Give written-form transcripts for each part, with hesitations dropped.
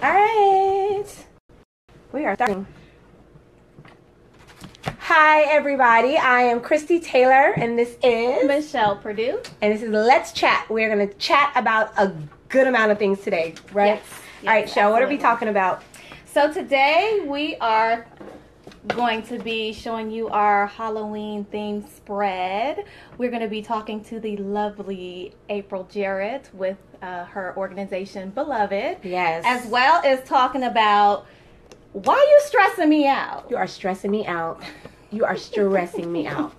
All right. We are starting. Hi, everybody. I am Christy Taylor, and this is Michelle Purdue. And this is Let's Chat. We're going to chat about a good amount of things today, right? Yes, All right, Shell, what are we absolutely. talking about? So today we are going to be showing you our Halloween themed spread. We're going to be talking to the lovely April Jarrett with her organization Beloved. Yes. As well as talking about why you stressing me out. You are stressing me out. You are stressing me out.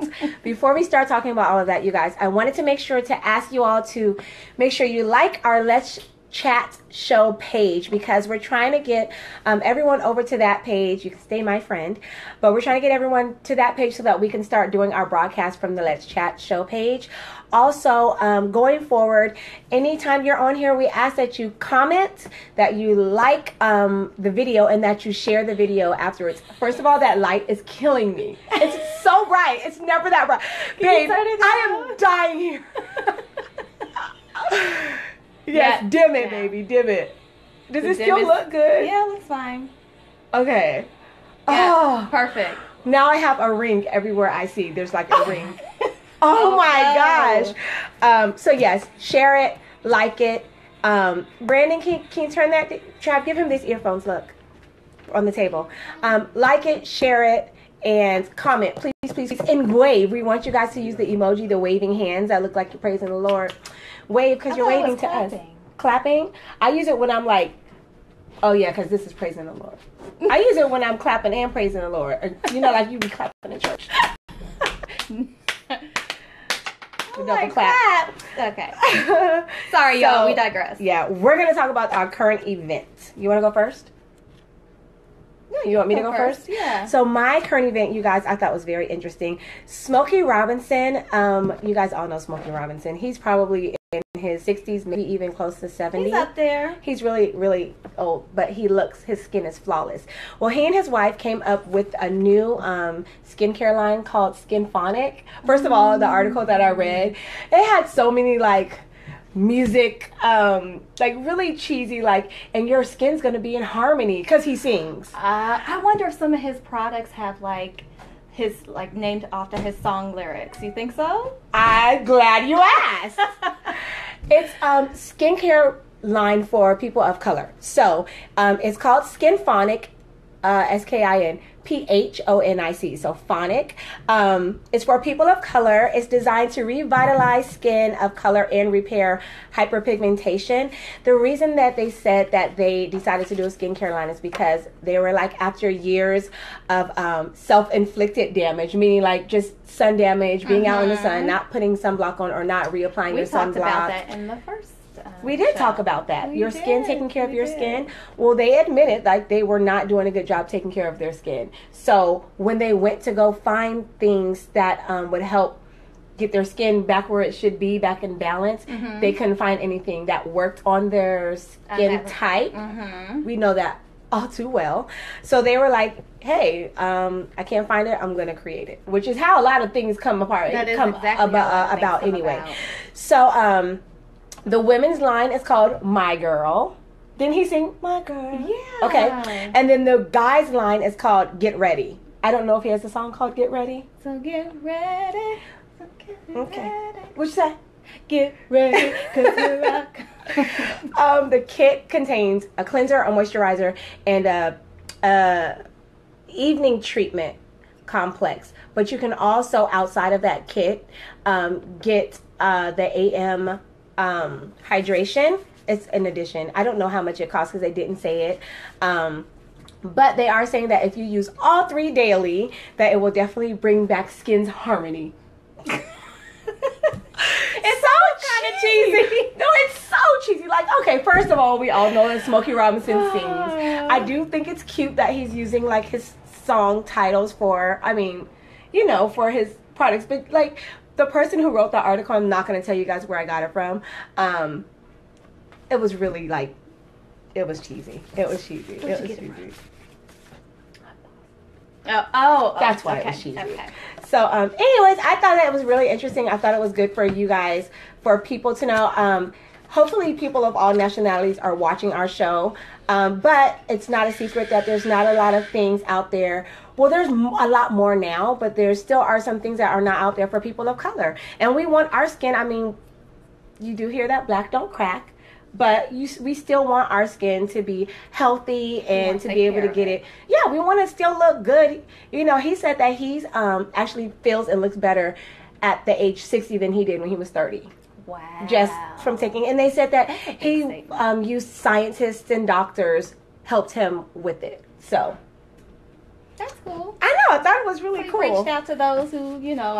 Before we start talking about all of that, you guys, I wanted to make sure to ask you all to make sure you like our Let's Chat show page, because we're trying to get everyone over to that page. You can stay my friend, but we're trying to get everyone to that page so that we can start doing our broadcast from the Let's Chat show page. Also, going forward, anytime you're on here, we ask that you comment, that you like the video, and that you share the video afterwards. First of all, that light is killing me. It's so bright. It's never that bright. Babe, I am dying here. Yes, Yeah. dim it, Yeah. baby, dim it. Does The it dim still is- look good? Yeah, looks fine. Okay. Yeah, Oh, perfect. now I have a ring everywhere I see. There's like a ring. Oh my no. gosh. So yes, share it, like it. Brandon, can you turn that? Trav, give him these earphones. Look on the table. Like it, share it, and comment, please, please, please, and wave. We want you guys to use the emoji, the waving hands that look like you're praising the Lord. Wave because you're thought it waving was to us. clapping. Clapping. I use it when I'm like, oh yeah, because this is praising the Lord. I use it when I'm clapping and praising the Lord. You know, like you be clapping in church. Oh Double my clap. Okay. Sorry, y'all. So, We digress. Yeah, we're going to talk about our current event. You want to go first? No, You want me to go first? Yeah. So my current event, you guys, I thought was very interesting. Smokey Robinson, you guys all know Smokey Robinson. He's probably in his 60s, maybe even close to 70. He's up there. He's really, really old, but his skin is flawless. Well, he and his wife came up with a new skincare line called Skinphonic. First of all, the article that I read, it had so many music, like really cheesy, and your skin's gonna be in harmony because he sings. I wonder if some of his products have his named after his song lyrics. You think so? I'm glad you asked. It's skincare line for people of color. So it's called Skinphonic, SkinPhonic. So phonic. It's for people of color. It's designed to revitalize skin of color and repair hyperpigmentation. The reason that they said that they decided to do a skincare line is because they were after years of self-inflicted damage, meaning just sun damage, being out in the sun, not putting sunblock on, or not reapplying We your sunblock. talked about that in the first. We did show. talk about that. We Your skin, did. taking care of We your did. skin. Well, they admitted they were not doing a good job taking care of their skin. So when they went to go find things that would help get their skin back where it should be, back in balance, they couldn't find anything that worked on their skin type. We know that all too well. So they were like, hey, I can't find it, I'm gonna create it, which is how a lot of things come apart. That is come exactly about anyway. So the women's line is called My Girl. Didn't he sing My Girl? Yeah. Okay. And then the guys line is called Get Ready. I don't know if he has a song called Get Ready. So get ready. So get Okay. ready. What's that? Get ready, 'cause we rock. The kit contains a cleanser, a moisturizer, and a evening treatment complex. But you can also, outside of that kit, get the AM hydration. It's an addition. I don't know how much it costs because they didn't say it. But they are saying that if you use all three daily, that it will definitely bring back skin's harmony. It's so kind of cheesy. No, it's so cheesy. Okay, first of all, we all know that Smokey Robinson sings. I do think it's cute that he's using his song titles for, for his products. But the person who wrote the article, I'm not going to tell you guys where I got it from. It was really it was cheesy. It was cheesy. It was cheesy. Oh, That's why okay, it was cheesy. Okay. So, anyways, I thought that was really interesting. I thought it was good for you guys, for people to know. hopefully people of all nationalities are watching our show. But it's not a secret that there's not a lot of things out there. Well, there's a lot more now, but there still are some things that are not out there for people of color. And we want our skin, I mean, you do hear that, black don't crack. But we still want our skin to be healthy and to be able to get it. Yeah, we want to still look good. You know, he said that he's actually feels and looks better at the age 60 than he did when he was 30. Wow. Just from taking, and they said that he used scientists and doctors helped him with it. So that's cool. I know, I thought it was really cool. Reached out to those who, you know,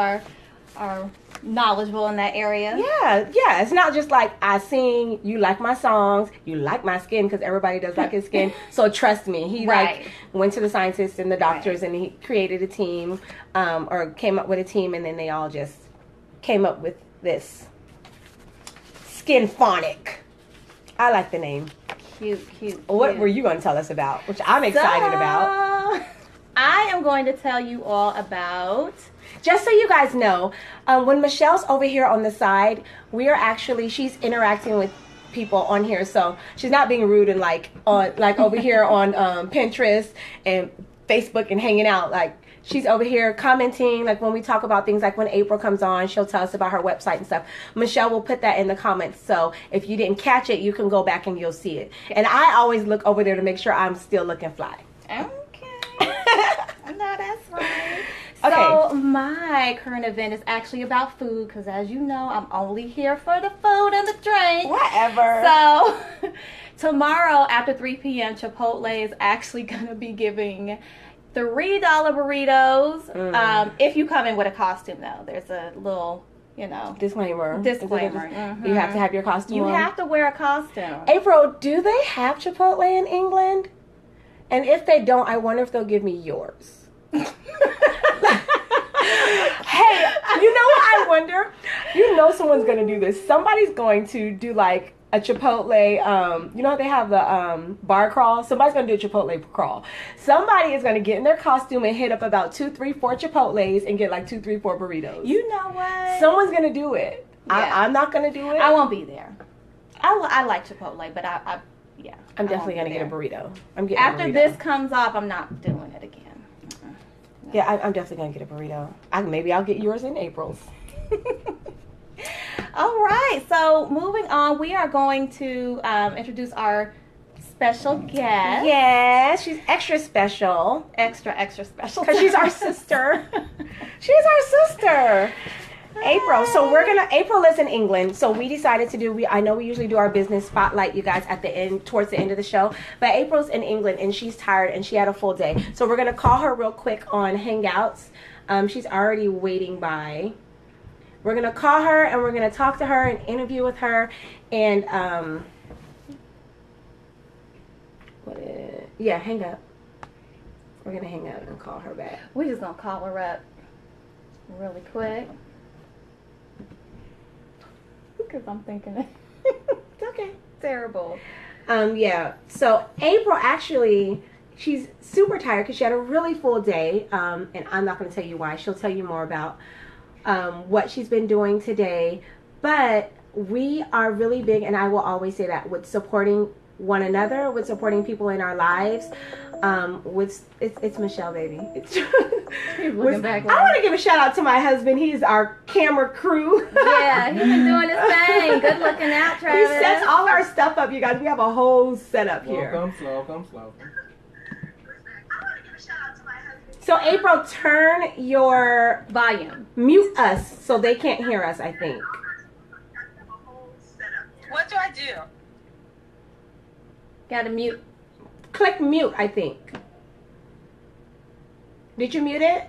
are knowledgeable in that area. Yeah. It's not just like I sing, you like my songs, you like my skin, because everybody does like his skin. So trust me, he like went to the scientists and the doctors, and he created a team, or came up with a team, and then they all just came up with this Skinphonic. I like the name. Cute. What were you going to tell us about? Which I'm excited about. I am going to tell you all about. Just so you guys know, when Michelle's over here on the side, she's interacting with people on here, so she's not being rude and like over here on Pinterest and Facebook and hanging out. Like, she's over here commenting, like when we talk about things, like when April comes on, she'll tell us about her website and stuff. Michelle will put that in the comments, so if you didn't catch it, you can go back and you'll see it. And I always look over there to make sure I'm still looking fly. Okay. No, that's right. Okay. So my current event is actually about food, because as you know, I'm only here for the food and the drink. Whatever. So tomorrow after 3 p.m., Chipotle is actually going to be giving $3 burritos. If you come in with a costume, though, there's a little, disclaimer. Mm-hmm. You have to have your costume. You on. have to wear a costume. April, do they have Chipotle in England? And if they don't, I wonder if they'll give me yours. Hey, you know what I wonder? You know someone's going to do this. Somebody's going to do like a Chipotle, you know how they have the bar crawl? Somebody's going to do a Chipotle crawl. Somebody is going to get in their costume and hit up about 2, 3, 4 Chipotles and get like 2, 3, 4 burritos. You know what? Someone's going to do it. Yeah. I'm not going to do it. I won't be there. I like Chipotle, but I'm definitely going to get a burrito. After this comes off, I'm not doing it again. Yeah, I'm definitely going to get a burrito. Maybe I'll get yours in April's. All right, so moving on, we are going to introduce our special guest. Yes, she's extra special. Extra special. Because she's our sister. She's our sister. April. So April lives in England, so we decided to do, I know we usually do our business spotlight, you guys, at the end, towards the end of the show, but April's in England and she's tired and she had a full day. So we're going to call her real quick on Hangouts. She's already waiting by. We're going to call her and we're going to talk to her and interview with her and, hang up. We're going to hang up and call her back. We're just going to call her up really quick. Because I'm thinking it's okay. Terrible. So April actually, she's super tired because she had a really full day. And I'm not going to tell you why. She'll tell you more about what she's been doing today. But we are really big, and I will always say that, with supporting one another, with supporting people in our lives. It's Michelle, baby. I want to give a shout out to my husband. He's our camera crew. Yeah, he's been doing his thing. Good looking out, Travis. He sets all our stuff up, you guys. We have a whole setup here. Come slow. So April, turn your volume. Mute us so they can't hear us, I think. What do I do? Gotta mute. Click mute, I think. Did you mute it?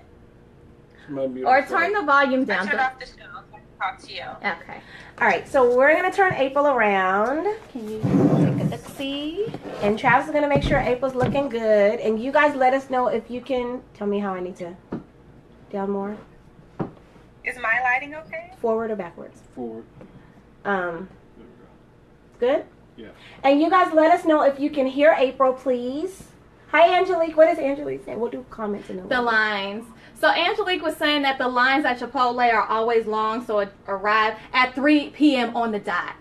Or turn the volume I down. turned off the show so I can talk to you. Okay. All right, so we're going to turn April around. Can you take a look-see? And Travis is going to make sure April's looking good. And you guys let us know if you can. Tell me how I need to. Down more? Is my lighting okay? Forward or backwards? Forward. Good? Yeah. And you guys let us know if you can hear April, please. Hi, Angelique. What is Angelique saying? We'll do comments in a The lines. So Angelique was saying that the lines at Chipotle are always long, so it arrive at 3 p.m. on the dot.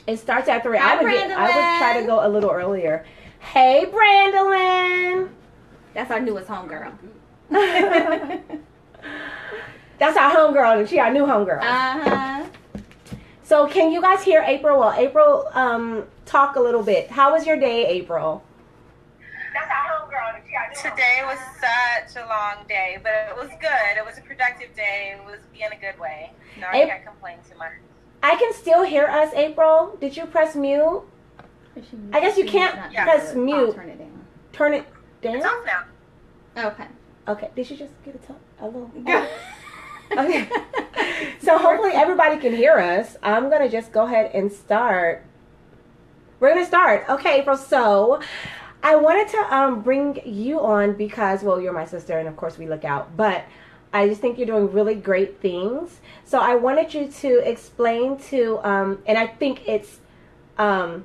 It starts at 3. Hi, I would try to go a little earlier. Hey, Brandolyn. That's our newest homegirl. That's our homegirl, and she our new homegirl. So can you guys hear April? Well, April, talk a little bit. How was your day, April? That's our homegirl. Today was such a long day, but it was good. It was a productive day. It was in a good way. No, I can't complain too much. I can still hear us, April. Did you press mute? I guess you can't press mute. Turn it down. Turn it down? It's off now. Okay. Okay. Did you just get a little? Okay. So hopefully everybody can hear us. I'm going to just go ahead and start. We're going to start. Okay, April. So I wanted to bring you on because, well, you're my sister and of course we look out. But I just think you're doing really great things. So I wanted you to explain to, and I think it's a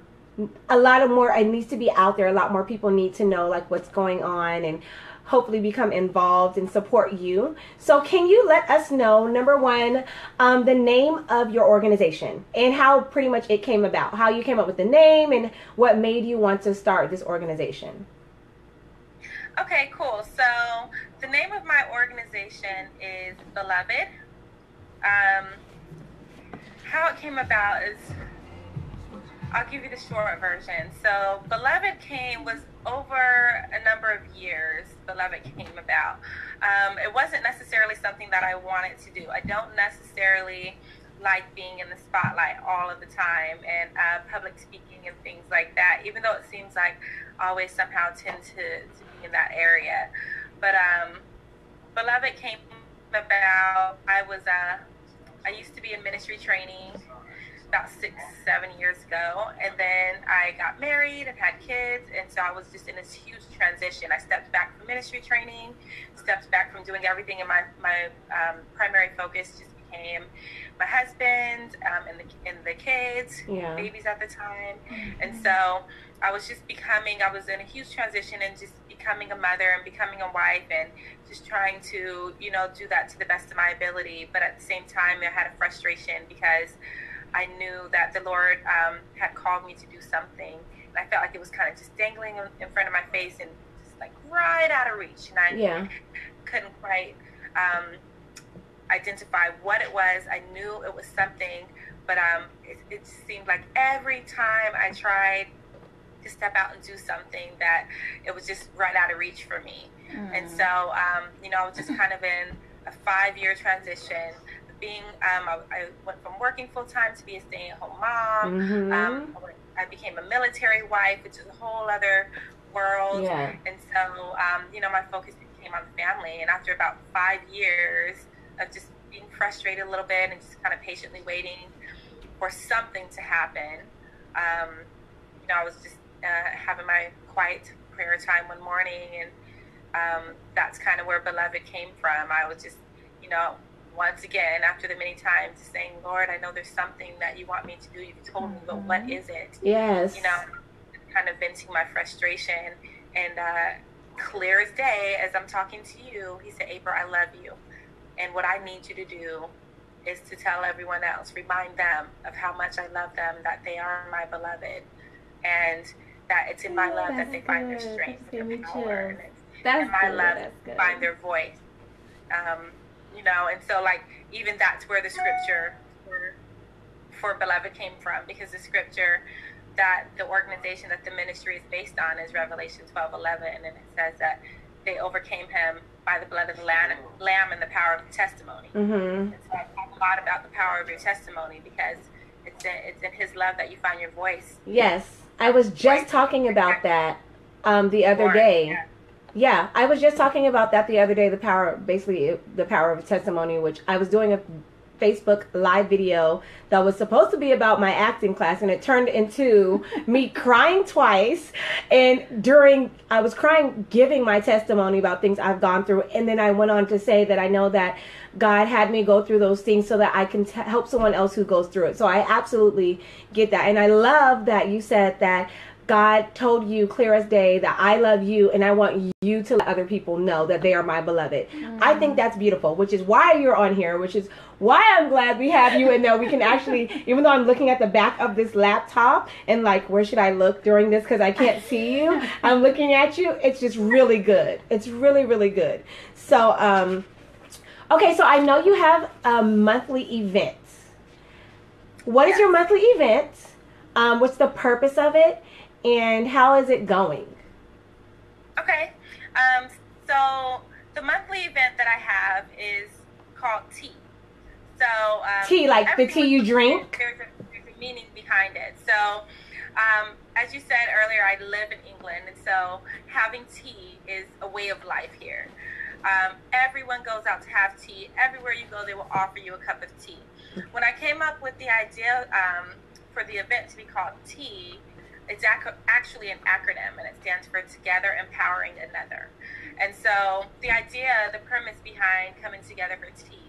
lot of more, it needs to be out there. A lot more people need to know like what's going on and hopefully become involved and support you. So can you let us know, number one, the name of your organization and how pretty much it came about, how you came up with the name and what made you want to start this organization? Okay, cool. So the name of my organization is Beloved. How it came about is, I'll give you the short version. So Beloved was over a number of years, Beloved came about. It wasn't necessarily something that I wanted to do. I don't necessarily like being in the spotlight all of the time and public speaking and things like that, even though it seems like I always somehow tend to be in that area. But Beloved came about, I used to be in ministry training about 6-7 years ago, and then I got married and had kids, and so I was just in this huge transition. I stepped back from ministry training, stepped back from doing everything, and my primary focus just became my husband and the kids, babies at the time. And so I was in a huge transition and just becoming a mother and becoming a wife and just trying to, do that to the best of my ability. But at the same time, I had a frustration because I knew that the Lord had called me to do something. And I felt like it was kind of just dangling in front of my face and just like right out of reach. And I couldn't quite identify what it was. I knew it was something, but it seemed like every time I tried to step out and do something that it was just right out of reach for me. And so, I was just kind of in a 5-year transition. I went from working full-time to be a stay-at-home mom. I became a military wife, which is a whole other world. And so, my focus became on the family. And after about 5 years of just being frustrated a little bit and just kind of patiently waiting for something to happen, I was just having my quiet prayer time one morning, and that's kind of where Beloved came from. I was just, once again, after the many times, saying, Lord, I know there's something that you want me to do. You've told me, but what is it? Yes. Kind of venting my frustration. And clear as day, as I'm talking to you, he said, April, I love you. And what I need you to do is to tell everyone else, remind them of how much I love them, that they are my beloved, and that it's in my love that they find their strength, their power, and in my love find their voice. And so like even that's where the scripture for Beloved came from, because the scripture that the organization that the ministry is based on is Revelation 12:11, and it says that they overcame him by the blood of the lamb and the power of the testimony. And so I talk a lot about the power of your testimony, because it's in his love that you find your voice. Yes, I was just talking about that the other day. Yeah, I was just talking about that the other day, the power of testimony, which I was doing a Facebook live video that was supposed to be about my acting class, and it turned into me crying twice. And I was crying giving my testimony about things I've gone through, and then I went on to say that I know that God had me go through those things so that I can help someone else who goes through it. So I absolutely get that. And I love that you said that God told you clear as day that I love you and I want you to let other people know that they are my beloved. I think that's beautiful, which is why you're on here, which is why I'm glad we have you and that we can actually, even though I'm looking at the back of this laptop and like, where should I look during this because I can't see you? I'm looking at you. It's just really good. It's really, really good. So, okay, so I know you have a monthly event. What is your monthly event? What's the purpose of it? And how is it going? Okay. So the monthly event that I have is called Tea. So tea, like the tea you drink? There's a meaning behind it. So as you said earlier, I live in England, and so having tea is a way of life here. Everyone goes out to have tea. Everywhere you go, they will offer you a cup of tea. When I came up with the idea for the event to be called Tea, it's actually an acronym, and it stands for Together Empowering Another. And so the idea, the premise behind coming together for tea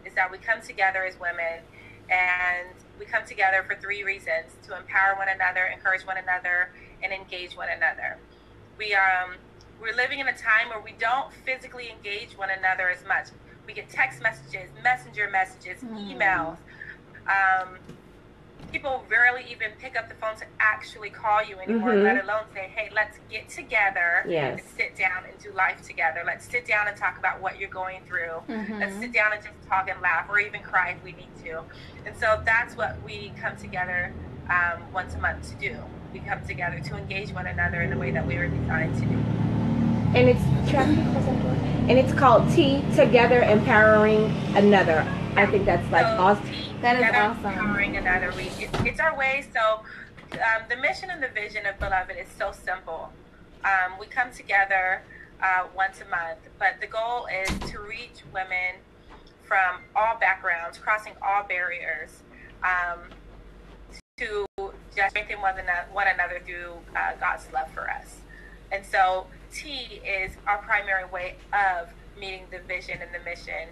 is that we come together as women, and we come together for 3 reasons: to empower one another, encourage one another, and engage one another. We're living in a time where we don't physically engage one another as much. We get text messages, messenger messages, emails. People rarely even pick up the phone to actually call you anymore, let alone say, hey, let's get together and sit down and do life together. Let's sit down and talk about what you're going through. Let's sit down and just talk and laugh, or even cry if we need to. And so that's what we come together once a month to do. We come together to engage one another in the way that we were designed to do. And it's called Tea, Together Empowering Another. I think that's like awesome. That is awesome. Empowering another. It's our way. So the mission and the vision of Beloved is so simple. We come together once a month, but the goal is to reach women from all backgrounds, crossing all barriers, to just strengthen one another through God's love for us. And so tea is our primary way of meeting the vision and the mission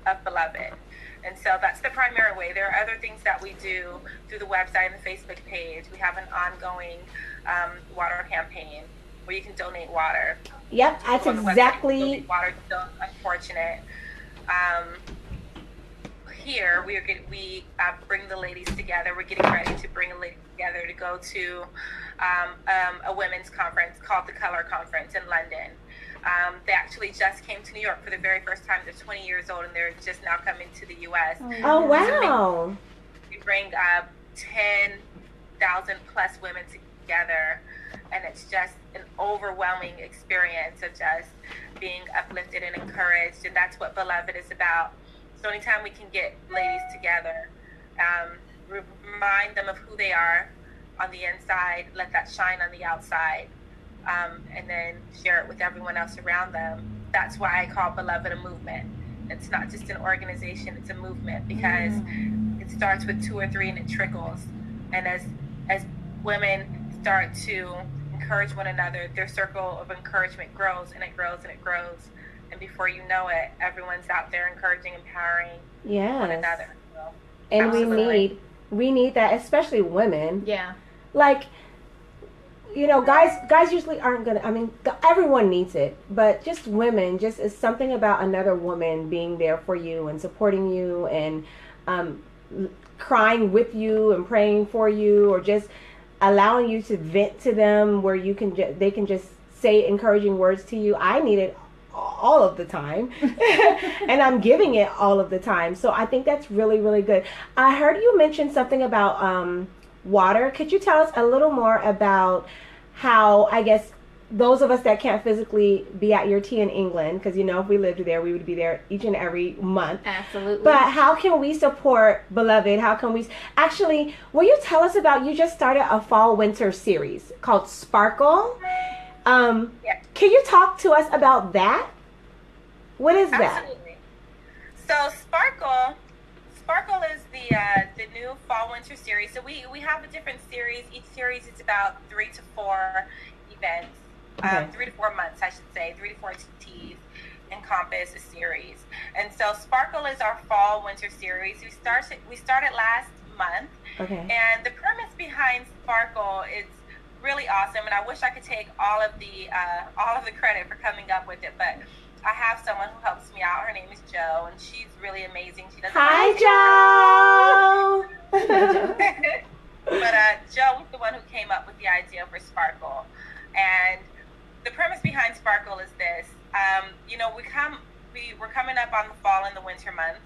of Beloved. And so that's the primary way. There are other things that we do through the website and the Facebook page. We have an ongoing water campaign where you can donate water. Yep, that's exactly. Water is so unfortunate. Here we bring the ladies together. We're getting ready to bring the ladies together to go to a women's conference called the Color Conference in London. They actually just came to New York for the very first time. They're 20 years old, and they're just now coming to the U.S. Oh, wow. We bring 10,000 plus women together, and it's just an overwhelming experience of just being uplifted and encouraged, and that's what Beloved is about. So anytime we can get ladies together, remind them of who they are on the inside, let that shine on the outside, and then share it with everyone else around them. That's why I call Beloved a movement. It's not just an organization, it's a movement, because it starts with 2 or 3 and it trickles. And as women start to encourage one another, their circle of encouragement grows and it grows and it grows. And before you know it, everyone's out there encouraging, empowering one another. So, and absolutely. we need that, especially women. Yeah. Like, you know, guys usually aren't gonna, I mean, everyone needs it, but just women, just is something about another woman being there for you and supporting you and crying with you and praying for you, or just allowing you to vent to them where you can they can just say encouraging words to you. I need it all of the time and I'm giving it all of the time. So I think that's really, really good. I heard you mention something about water. Could you tell us a little more about how, I guess, those of us that can't physically be at your tea in England, because, you know, if we lived there, we would be there each and every month. Absolutely. But how can we support Beloved? How can we, actually, will you tell us about, you just started a fall-winter series called Sparkle. Yes. Can you talk to us about that? What is that? Absolutely. So Sparkle is the new fall-winter series. So we have a different series. Each series is about 3 to 4 events. Okay. 3 to 4 months, I should say. 3 to 4 teas encompass a series. And so Sparkle is our fall-winter series. We started last month. Okay. And the premise behind Sparkle is really awesome, and I wish I could take all of the credit for coming up with it, but I have someone who helps me out. Her name is Jo, and she's really amazing. She doesn't Hi, Jo. But Jo was the one who came up with the idea for Sparkle, and the premise behind Sparkle is this. You know, we're coming up on the fall and the winter months,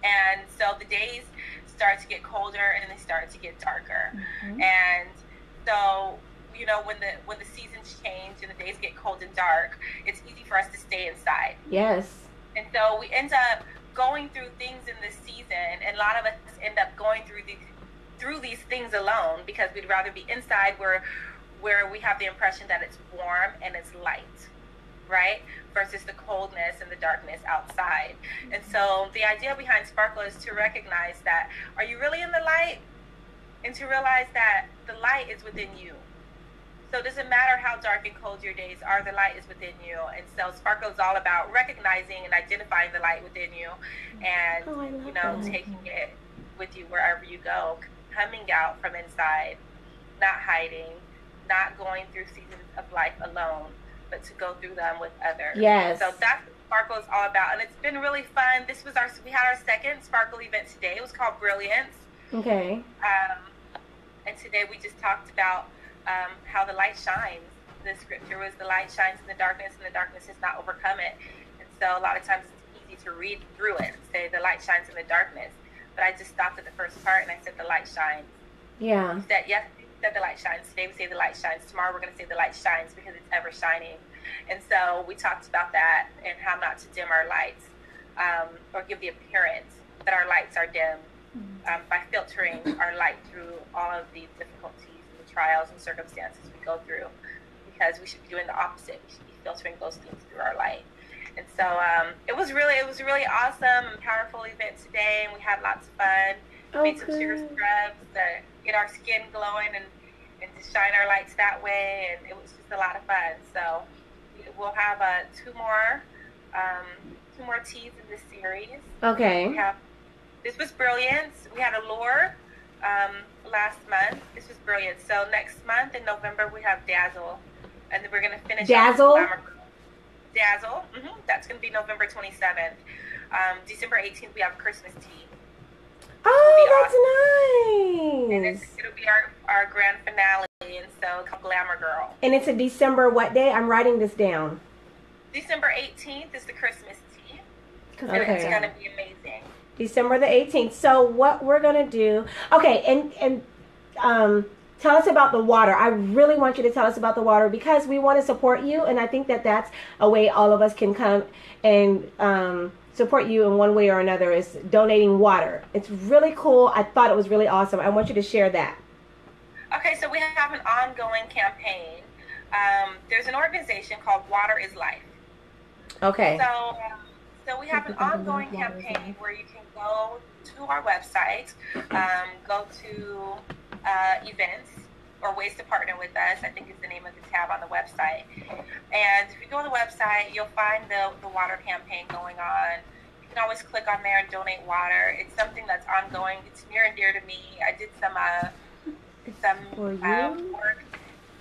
and so the days start to get colder and they start to get darker. Mm-hmm. And so, you know, when the seasons change and the days get cold and dark, it's easy for us to stay inside. Yes. And so we end up going through things in this season, and a lot of us end up going through these things alone because we'd rather be inside where we have the impression that it's warm and it's light, right? Versus the coldness and the darkness outside. And so the idea behind Sparkle is to recognize that, are you really in the light? And to realize that the light is within you. So it doesn't matter how dark and cold your days are, the light is within you. And so Sparkle is all about recognizing and identifying the light within you and, you know, taking it with you wherever you go, coming out from inside, not hiding, not going through seasons of life alone, but to go through them with others. Yes. So that's what Sparkle is all about. And it's been really fun. We had our second Sparkle event today. It was called Brilliance. Okay. And today we just talked about how the light shines. The scripture was the light shines in the darkness and the darkness has not overcome it. And so a lot of times it's easy to read through it and say the light shines in the darkness. But I just stopped at the first part and I said the light shines. Yeah. We said, yes, we said the light shines. Today we say the light shines. Tomorrow we're going to say the light shines because it's ever shining. And so we talked about that and how not to dim our lights or give the appearance that our lights are dim by filtering our light through all of the difficulties and the trials and circumstances we go through, because we should be doing the opposite. We should be filtering those things through our light. And so it was really awesome and powerful event today, and we had lots of fun. Made some sugar scrubs to get our skin glowing and to shine our lights that way, and it was just a lot of fun. So we'll have two more teas in this series. Okay. This was Brilliance. We had Allure last month. This was Brilliance. So next month in November we have Dazzle, and then we're gonna finish Dazzle. Dazzle. Mm-hmm. That's gonna be November 27th. December 18th we have Christmas tea. Oh, that's nice. And it'll be our grand finale, and so it's called Glamour Girl. And it's a December what day? I'm writing this down. December 18th is the Christmas tea. Okay. And it's going to be amazing. December the 18th. So what we're going to do, okay, and tell us about the water. I really want you to tell us about the water because we want to support you, and I think that that's a way all of us can come and support you in one way or another is donating water. It's really cool. I thought it was really awesome. I want you to share that. Okay, so we have an ongoing campaign. There's an organization called Water is Life. Okay. So we have an ongoing campaign where you can go to our website, go to events or ways to partner with us, I think is the name of the tab on the website. And if you go to the website, you'll find the water campaign going on. You can always click on there and donate water. It's something that's ongoing. It's near and dear to me. I did some work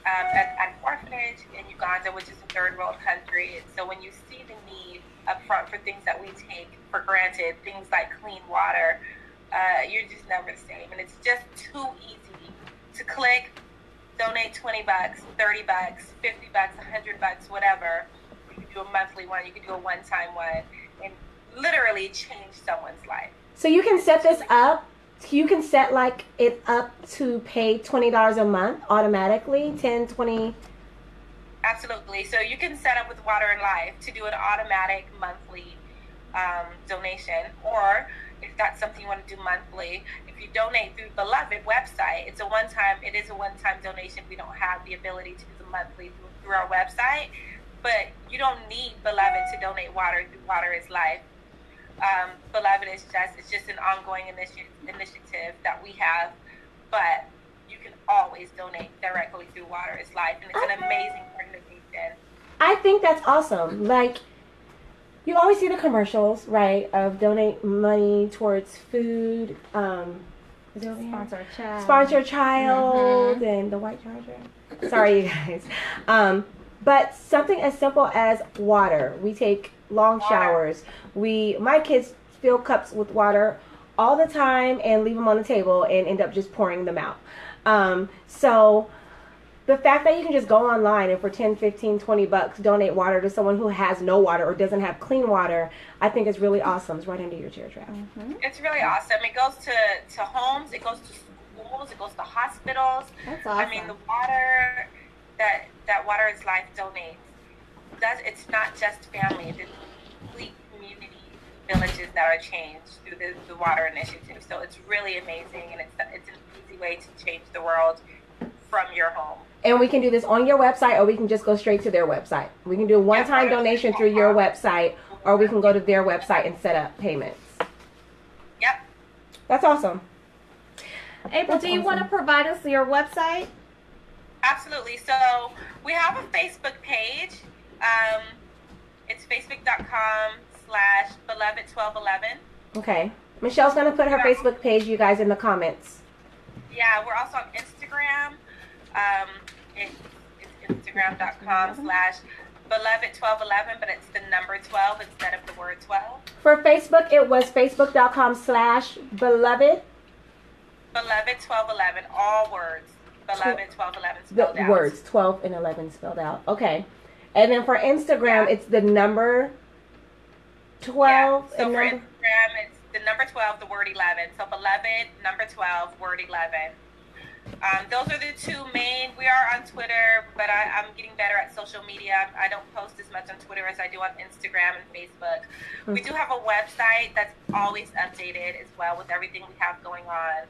at an orphanage in Uganda, which is a third world country. And so when you see the need up front for things that we take for granted, things like clean water, you're just never the same. And it's just too easy to click, donate $20, $30, $50, $100, whatever. You can do a monthly one, you can do a one-time one, and literally change someone's life. So you can set this up. You can set like it up to pay $20 a month automatically, 10, 20. Absolutely. So you can set up with Water and Life to do an automatic monthly donation, or if that's something you want to do monthly, if you donate through Beloved website, it is a one-time donation. We don't have the ability to do the monthly through our website, but you don't need Beloved to donate water through Water is Life. Beloved is just an ongoing initiative that we have, but you can always donate directly through Water is Life, and it's an amazing organization. I think that's awesome. Like, you always see the commercials, right, of donate money towards food, Is it over here? Sponsor a child. Sponsor a child and the white charger. Sorry, you guys. But something as simple as water. We take long showers. My kids fill cups with water all the time and leave them on the table and end up just pouring them out. So the fact that you can just go online and for 10, 15, 20 bucks donate water to someone who has no water or doesn't have clean water, I think is really awesome. It's right under your chair, Trav. It's really awesome. It goes to homes, it goes to schools, it goes to hospitals. That's awesome. I mean, the water that Water is Life donates, it's not just family. It's complete community villages that are changed through the water initiative. So it's really amazing, and it's an easy way to change the world from your home. And we can do this on your website, or we can just go straight to their website. We can do a one-time donation through your website, or we can go to their website and set up payments. Yep. That's awesome. April, do you want to provide us your website? Absolutely. So we have a Facebook page. It's facebook.com/beloved1211. Okay. Michelle's going to put her Facebook page, you guys, in the comments. Yeah, we're also on Instagram. It's Instagram.com/beloved1211, but it's the number 12 instead of the word 12. For Facebook, it was facebook.com/beloved. Beloved1211, all words. Beloved1211 spelled out. Words, 12 and 11 spelled out. Okay. And then for Instagram, it's the number 12. Yeah. So for Instagram, it's the number 12, the word 11. So beloved, number 12, word 11. Those are the two main. We are on Twitter, but I'm getting better at social media. I don't post as much on Twitter as I do on Instagram and Facebook. We do have a website that's always updated as well with everything we have going on.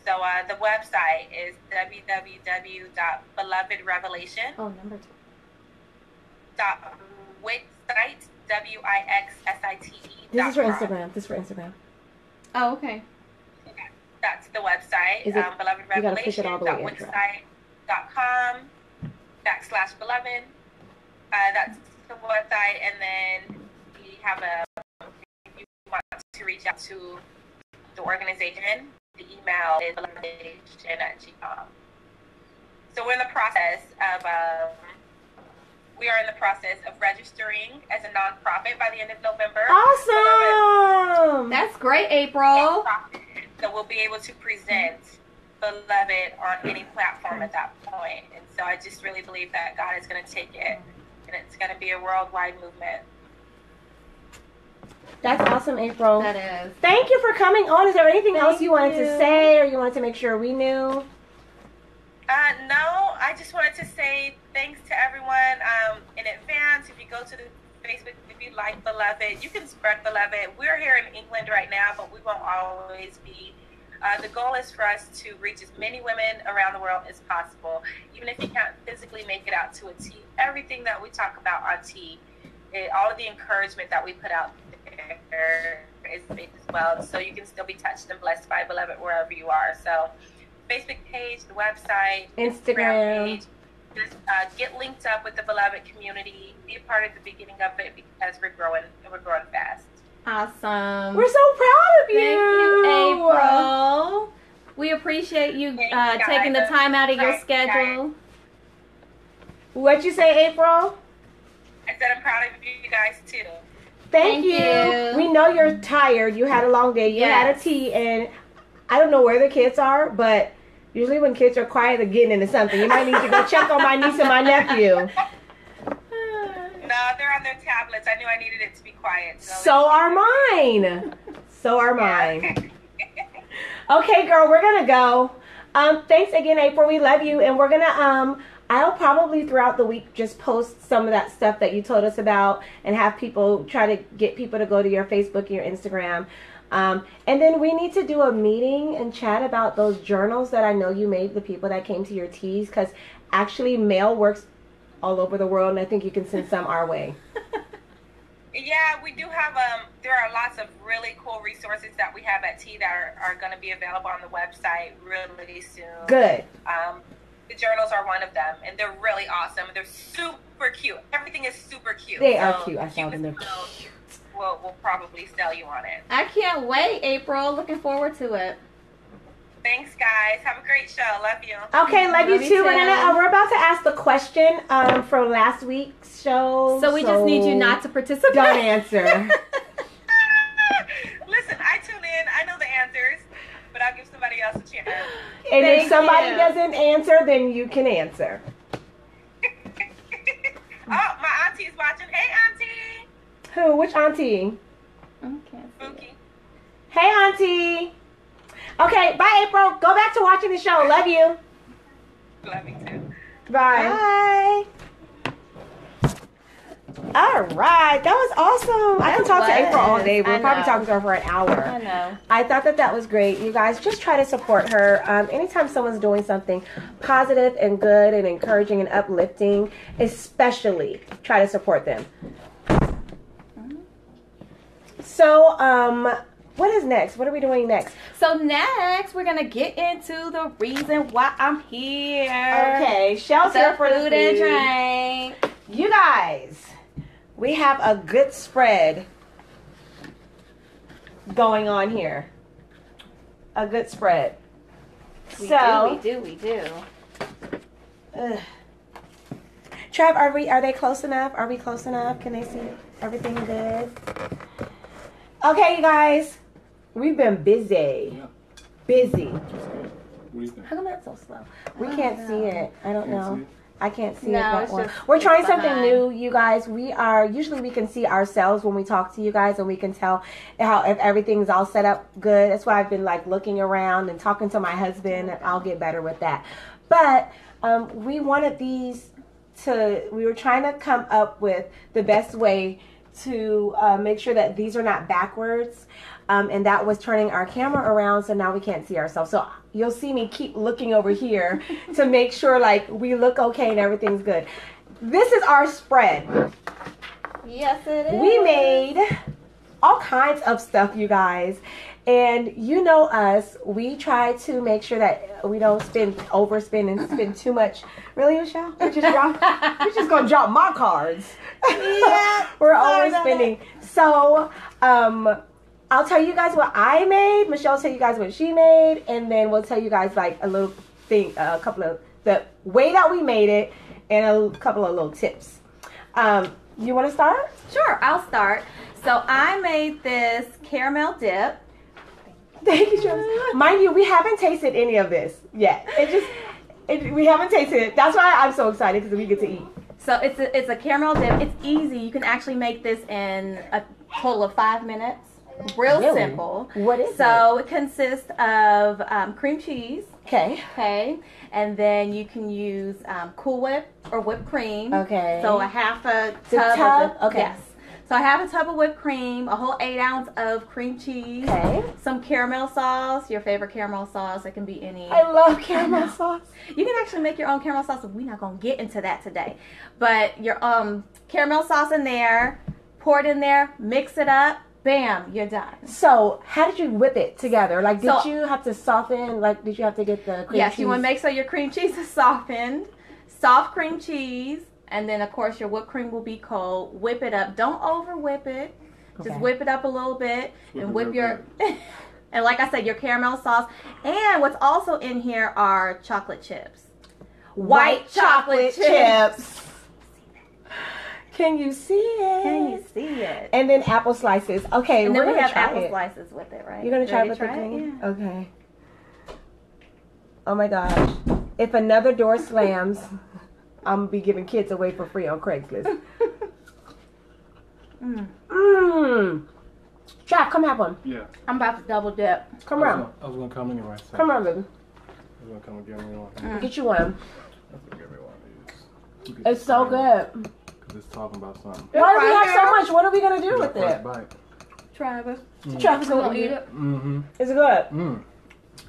So the website is www.belovedrevelation. Oh, number 2.wixsite, WIXSITE. This is for Instagram. Oh, okay. That's the website. Is it, belovedrevelation.wixsite.com/beloved. That's the website, and then we have if you want to reach out to the organization, the email is belovedrevelation@gmail.com. So we're in the process of registering as a nonprofit by the end of November. Awesome! That's great, April. So we'll be able to present Beloved on any platform at that point. And so I just really believe that God is going to take it, and it's going to be a worldwide movement. That's awesome, April. That is. Thank you for coming on. Is there anything else you wanted to say, or you wanted to make sure we knew? No, I just wanted to say thanks to everyone in advance. If you go to the Facebook, if you like Beloved, you can spread Beloved. We're here in England right now, but we won't always be. The goal is for us to reach as many women around the world as possible. Even if you can't physically make it out to a T, everything that we talk about on T, all of the encouragement that we put out there is big as well. So you can still be touched and blessed by Beloved wherever you are. So Facebook page, the website, Instagram page. Just get linked up with the Beloved community. Be a part of the beginning of it because we're growing fast. Awesome. We're so proud of you. Thank you, April. We appreciate you taking the time out of your schedule. What'd you say, April? I said I'm proud of you guys too. Thank you. We know you're tired. You had a long day. You had a tea, and I don't know where the kids are, but usually when kids are quiet, they're getting into something. You might need to go check on my niece and my nephew. No, they're on their tablets. I knew I needed it to be quiet. So are mine. So are mine. Okay, girl, we're going to go. Thanks again, April. We love you. And we're going to, I'll probably throughout the week just post some of that stuff that you told us about and have people try to get people to go to your Facebook and your Instagram. And then we need to do a meeting and chat about those journals that I know you made, the people that came to your teas, because actually mail works all over the world, and I think you can send some our way. Yeah, we do have, there are lots of really cool resources that we have at T that are going to be available on the website really soon. Good. The journals are one of them, and they're really awesome. They're super cute. Everything is super cute. They are cute. I saw them. They're cute. We'll probably sell you on it. I can't wait, April. Looking forward to it. Thanks, guys. Have a great show. Love you. Okay, love you Love you too. too. We're about to ask the question from last week's show. So we just need you not to participate. Don't answer. Listen, I tune in. I know the answers, but I'll give somebody else a chance. And if Thank somebody you. doesn't answer, then you can answer. Oh, my auntie's watching. Hey, auntie. Who? Which auntie? Okay. Spooky. Hey, auntie. Okay, bye, April. Go back to watching the show. Love you. Love you too. Bye. All right, that was awesome. I can talk to April all day. We're I probably know. talking to her for an hour. I know. I thought that was great. You guys just try to support her. Anytime someone's doing something positive and good and encouraging and uplifting, especially try to support them. So, what is next? What are we doing next? So next, we're gonna get into the reason why I'm here. Okay, Shell's here The for the food and food. drink. You guys, we have a good spread going on here. A good spread. We So, do. ugh. Trav, are they close enough? Are we close enough? Can they see everything good? Okay, you guys, we've been busy. Yeah. Busy. What do you think? How come that's so slow? We can't see it. I don't Can't know. see it? I can't see No, it. That it's one. just- We're it's trying something behind. new, you guys. Usually we can see ourselves when we talk to you guys, and we can tell if everything's all set up good. That's why I've been like looking around and talking to my husband, and I'll get better with that. But we wanted these we were trying to come up with the best way to make sure that these are not backwards. And that was turning our camera around, so now we can't see ourselves. So you'll see me keep looking over here to make sure like we look okay and everything's good. This is our spread. Yes, it is. We made all kinds of stuff, you guys. And you know us, we try to make sure that we don't overspend and spend too much. Really, Michelle? We're just gonna drop my cards. Yeah, We're sorry about overspending. So, I'll tell you guys what I made. Michelle will tell you guys what she made, and then we'll tell you guys like a couple of the way that we made it, and a couple of little tips. You want to start? Sure, I'll start. So I made this caramel dip. Thank you, Travis. Mind you, we haven't tasted any of this yet. We haven't tasted it. That's why I'm so excited because we get to eat. So it's a caramel dip. It's easy. You can actually make this in a total of 5 minutes. Real Really? simple. What is So it consists of cream cheese. Okay. Okay, and then you can use Cool Whip or whipped cream. Okay. So a half a The tub. tub? Okay. Yes. So I have a tub of whipped cream, a whole 8 ounce of cream cheese, Okay. some caramel sauce, your favorite caramel sauce. It can be any. I love caramel sauce. You can actually make your own caramel sauce, but we're not gonna get into that today. But your caramel sauce in there, pour it in there, mix it up, bam, you're done. So, how did you whip it together? Like, did So- you have to soften? Like, did you have to get the cream Yes, cheese? you want to make sure your cream cheese is softened, soft cream cheese, and then of course your whipped cream will be cold. Whip it up. Don't over whip it. Just Okay. whip it up a little bit Whip and it whip real your. And like I said, your caramel sauce. And what's also in here are chocolate chips. White chocolate chips. Can you see it? Can you see it? And then apple slices. Okay, And we're then we gonna have try apple it. slices with it, right? You're gonna try Ready with to the cream? Yeah. Okay. Oh my gosh. If another door slams, I'm gonna be giving kids away for free on Craigslist. Mmm. Jack, come have one. Yeah. I'm about to double dip. Come around. I was gonna come anyway. So Come around, baby. I was gonna come and get me one. Get you one. That's gonna get me one of these. It's so good. Cause it's talking about something. Why do we right have so here. much? What are we gonna do with First it? bite. Travis, Travis you gonna gonna eat eat it. it? Mm-hmm. Is it good? Mm.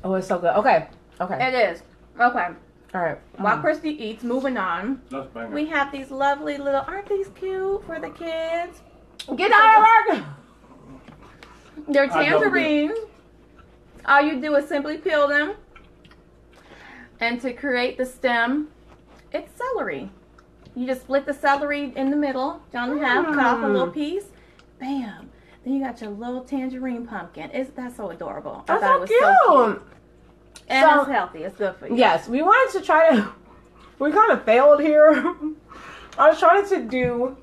Oh, it's so good. Okay. Okay. It is. Okay. All right. While Christy eats, moving on. That's banger. We have these lovely little, aren't these cute for the kids? Get out of work. They're I double dip. tangerines. All you do is simply peel them. And to create the stem, it's celery. You just split the celery in the middle, down in half, cut off a little piece. Bam. Then you got your little tangerine pumpkin. That's so adorable. I That's thought so it was so cute. And So- it's healthy. It's good for you. Yes, we wanted to try to. We kind of failed here. I was trying to do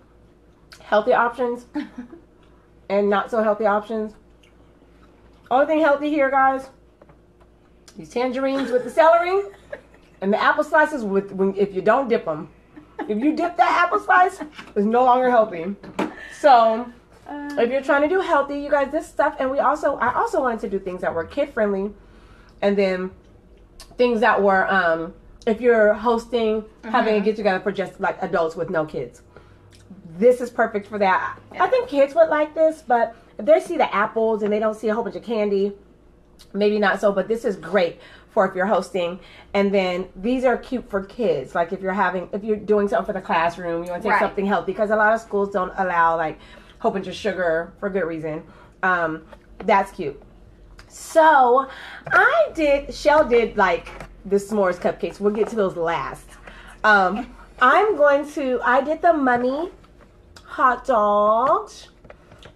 healthy options and not so healthy options. Only thing healthy here, guys, these tangerines with the celery and the apple slices with if you don't dip them. If you dip that apple slice, it's no longer healthy. So if you're trying to do healthy, you guys, this stuff, and I also wanted to do things that were kid friendly, and then things that were if you're hosting, having a get together for just like adults with no kids. This is perfect for that. I think kids would like this, but if they see the apples and they don't see a whole bunch of candy, maybe not so, but this is great for if you're hosting. And then these are cute for kids. Like if you're doing something for the classroom, you want to take Right. something healthy, because a lot of schools don't allow like a whole bunch of sugar for good reason. That's cute. So Shell did like the s'mores cupcakes. We'll get to those last. I did the mummy hot dogs.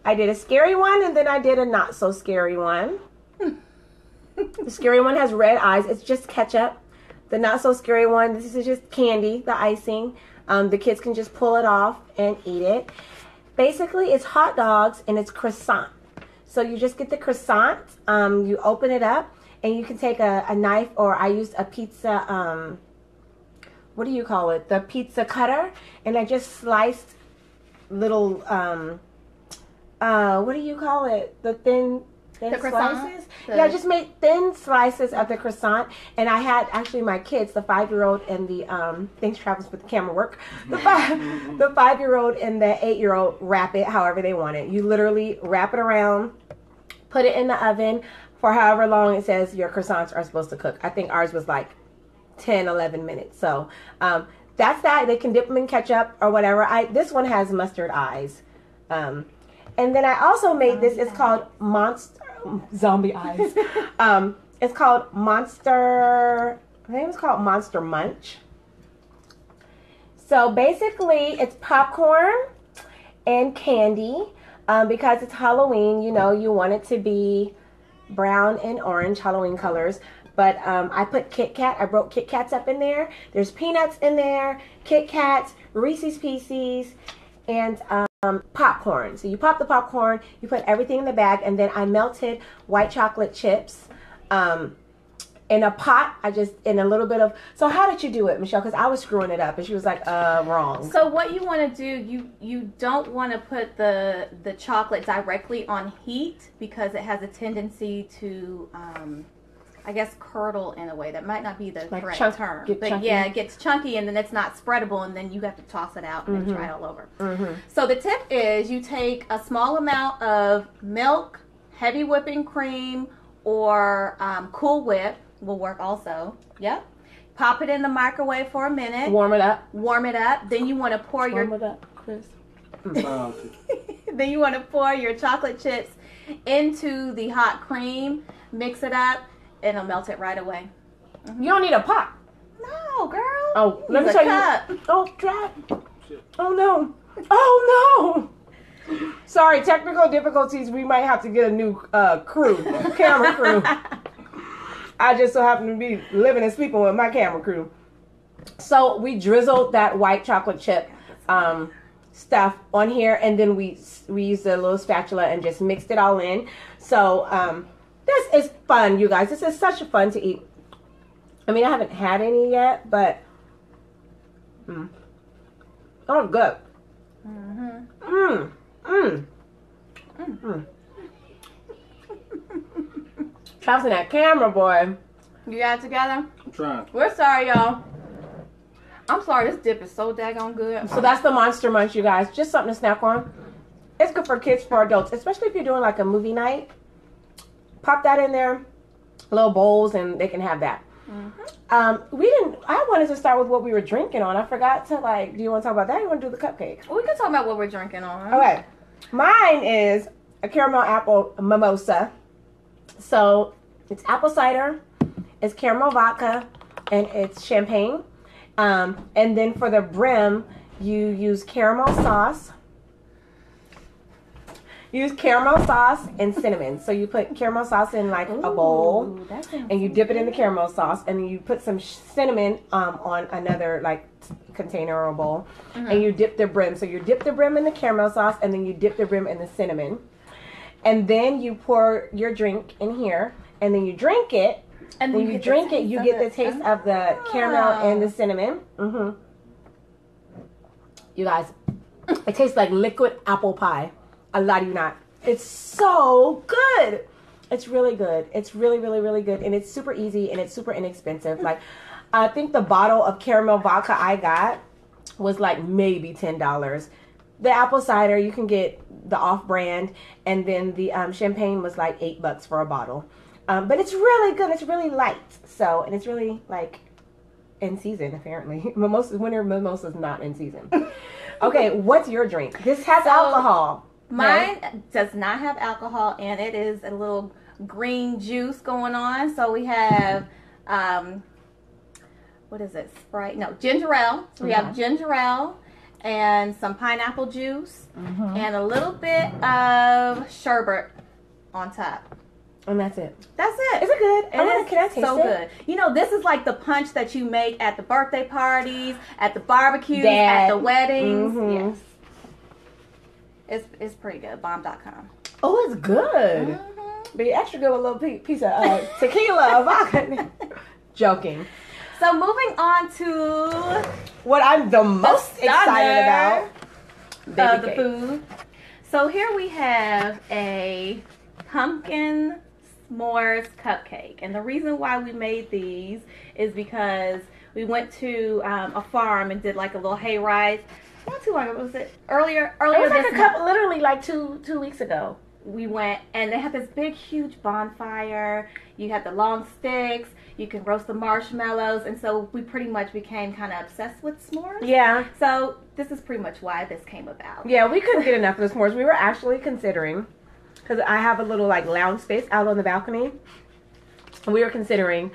I did a scary one, and then I did a not so scary one. The scary one has red eyes. It's just ketchup. The not so scary one, this is just candy, the icing. The kids can just pull it off and eat it. Basically, it's hot dogs and it's croissant. So you just get the croissant, you open it up, and you can take a knife, or I used a pizza, what do you call it? The pizza cutter, and I just sliced little, what do you call it? The thin The croissant? slices? Yeah, I just made thin slices of the croissant, and I had actually my kids, the 5-year-old and the, thanks Travis for the camera work, the 5-year-old and the 8-year-old wrap it however they want it. You literally wrap it around, put it in the oven for however long it says your croissants are supposed to cook. I think ours was like 10, 11 minutes. So that's that. They can dip them in ketchup or whatever. This one has mustard eyes. And then I also made this. It's called Zombie Eyes. It's called Monster. I think it's called Monster Munch. So basically, it's popcorn and candy. Because it's Halloween, you know, you want it to be brown and orange, Halloween colors. But I put Kit Kat. I broke Kit Kats up in there. There's peanuts in there, Kit Kats, Reese's Pieces, and popcorn. So you pop the popcorn, you put everything in the bag, and then I melted white chocolate chips in a pot. In a little bit of. So how did you do it, Michelle? Because I was screwing it up, and she was like, wrong. So what you want to do, you don't want to put the chocolate directly on heat, because it has a tendency to, I guess, curdle in a way. That might not be the correct term. But chunky. yeah, it gets chunky, and then it's not spreadable, and then you have to toss it out and then try it all over. Mm-hmm. So the tip is you take a small amount of milk, heavy whipping cream, or Cool Whip will work also. Yep. Pop it in the microwave for a minute. Warm it up. Warm it up. Then you want to pour Warm it up, Chris. then you want to pour your chocolate chips into the hot cream. Mix it up. It'll melt it right away. You don't need a pot. No, girl. Oh, let me Use a tell cup. you. Oh, crap. Oh, no. Oh, no. Sorry, technical difficulties. We might have to get a new camera crew. I just so happen to be living and sleeping with my camera crew. So we drizzled that white chocolate chip stuff on here, and then we used a little spatula and just mixed it all in. So this is fun, you guys. This is such fun to eat. I mean, I haven't had any yet, but oh, good. Travis and that camera, boy. You got it together? I'm trying. We're sorry, y'all. I'm sorry, this dip is so daggone good. So that's the Monster Munch, you guys. Just something to snack on. It's good for kids, for adults, especially if you're doing like a movie night. Pop that in there, little bowls, and they can have that. I wanted to start with what we were drinking on. I forgot to do you want to talk about that, or you want to do the cupcake? We can talk about what we're drinking on. Okay. Mine is a caramel apple mimosa. So it's apple cider, it's caramel vodka, and it's champagne. And then for the brim, you use caramel sauce. use caramel sauce and cinnamon. So you put caramel sauce in like a bowl, and you dip it in the caramel sauce, and then you put some cinnamon on another like container or bowl, and you dip the brim. So you dip the brim in the caramel sauce, and then you dip the brim in the cinnamon, and then you pour your drink in here, and then you drink it. And when you drink it, you get the taste of the caramel and the cinnamon. You guys, it tastes like liquid apple pie. I lie to you not. It's so good. It's really good. It's really, really, really good. And it's super easy and it's super inexpensive. Like, I think the bottle of caramel vodka I got was like maybe $10. The apple cider, you can get the off-brand. And then the champagne was like $8 for a bottle. But it's really good. It's really light. So, and it's really like in season, apparently. Winter mimosa is not in season. Okay, what's your drink? This has alcohol. Mine does not have alcohol, and it is a little green juice going on. So we have, what is it? Sprite? No, ginger ale. So we have ginger ale and some pineapple juice and a little bit of sherbet on top. And that's it. That's it. Is it good? Can I taste so it? Good. You know, this is like the punch that you make at the birthday parties, at the barbecues, at the weddings. Yes. It's pretty good. Bomb.com. Oh, it's good. Be extra good with a little piece of tequila or vodka. Joking. So moving on to what I'm the most excited about. The food. So here we have a pumpkin s'mores cupcake, and the reason why we made these is because we went to a farm and did like a little hayride. Not too long ago, was it earlier? It was like a couple, literally like two weeks ago. We went and they had this big, huge bonfire. You had the long sticks. You can roast the marshmallows, and so we pretty much became kind of obsessed with s'mores. Yeah. So this is pretty much why this came about. Yeah, we couldn't get enough of the s'mores. We were actually considering. Because I have a little like lounge space out on the balcony. We were considering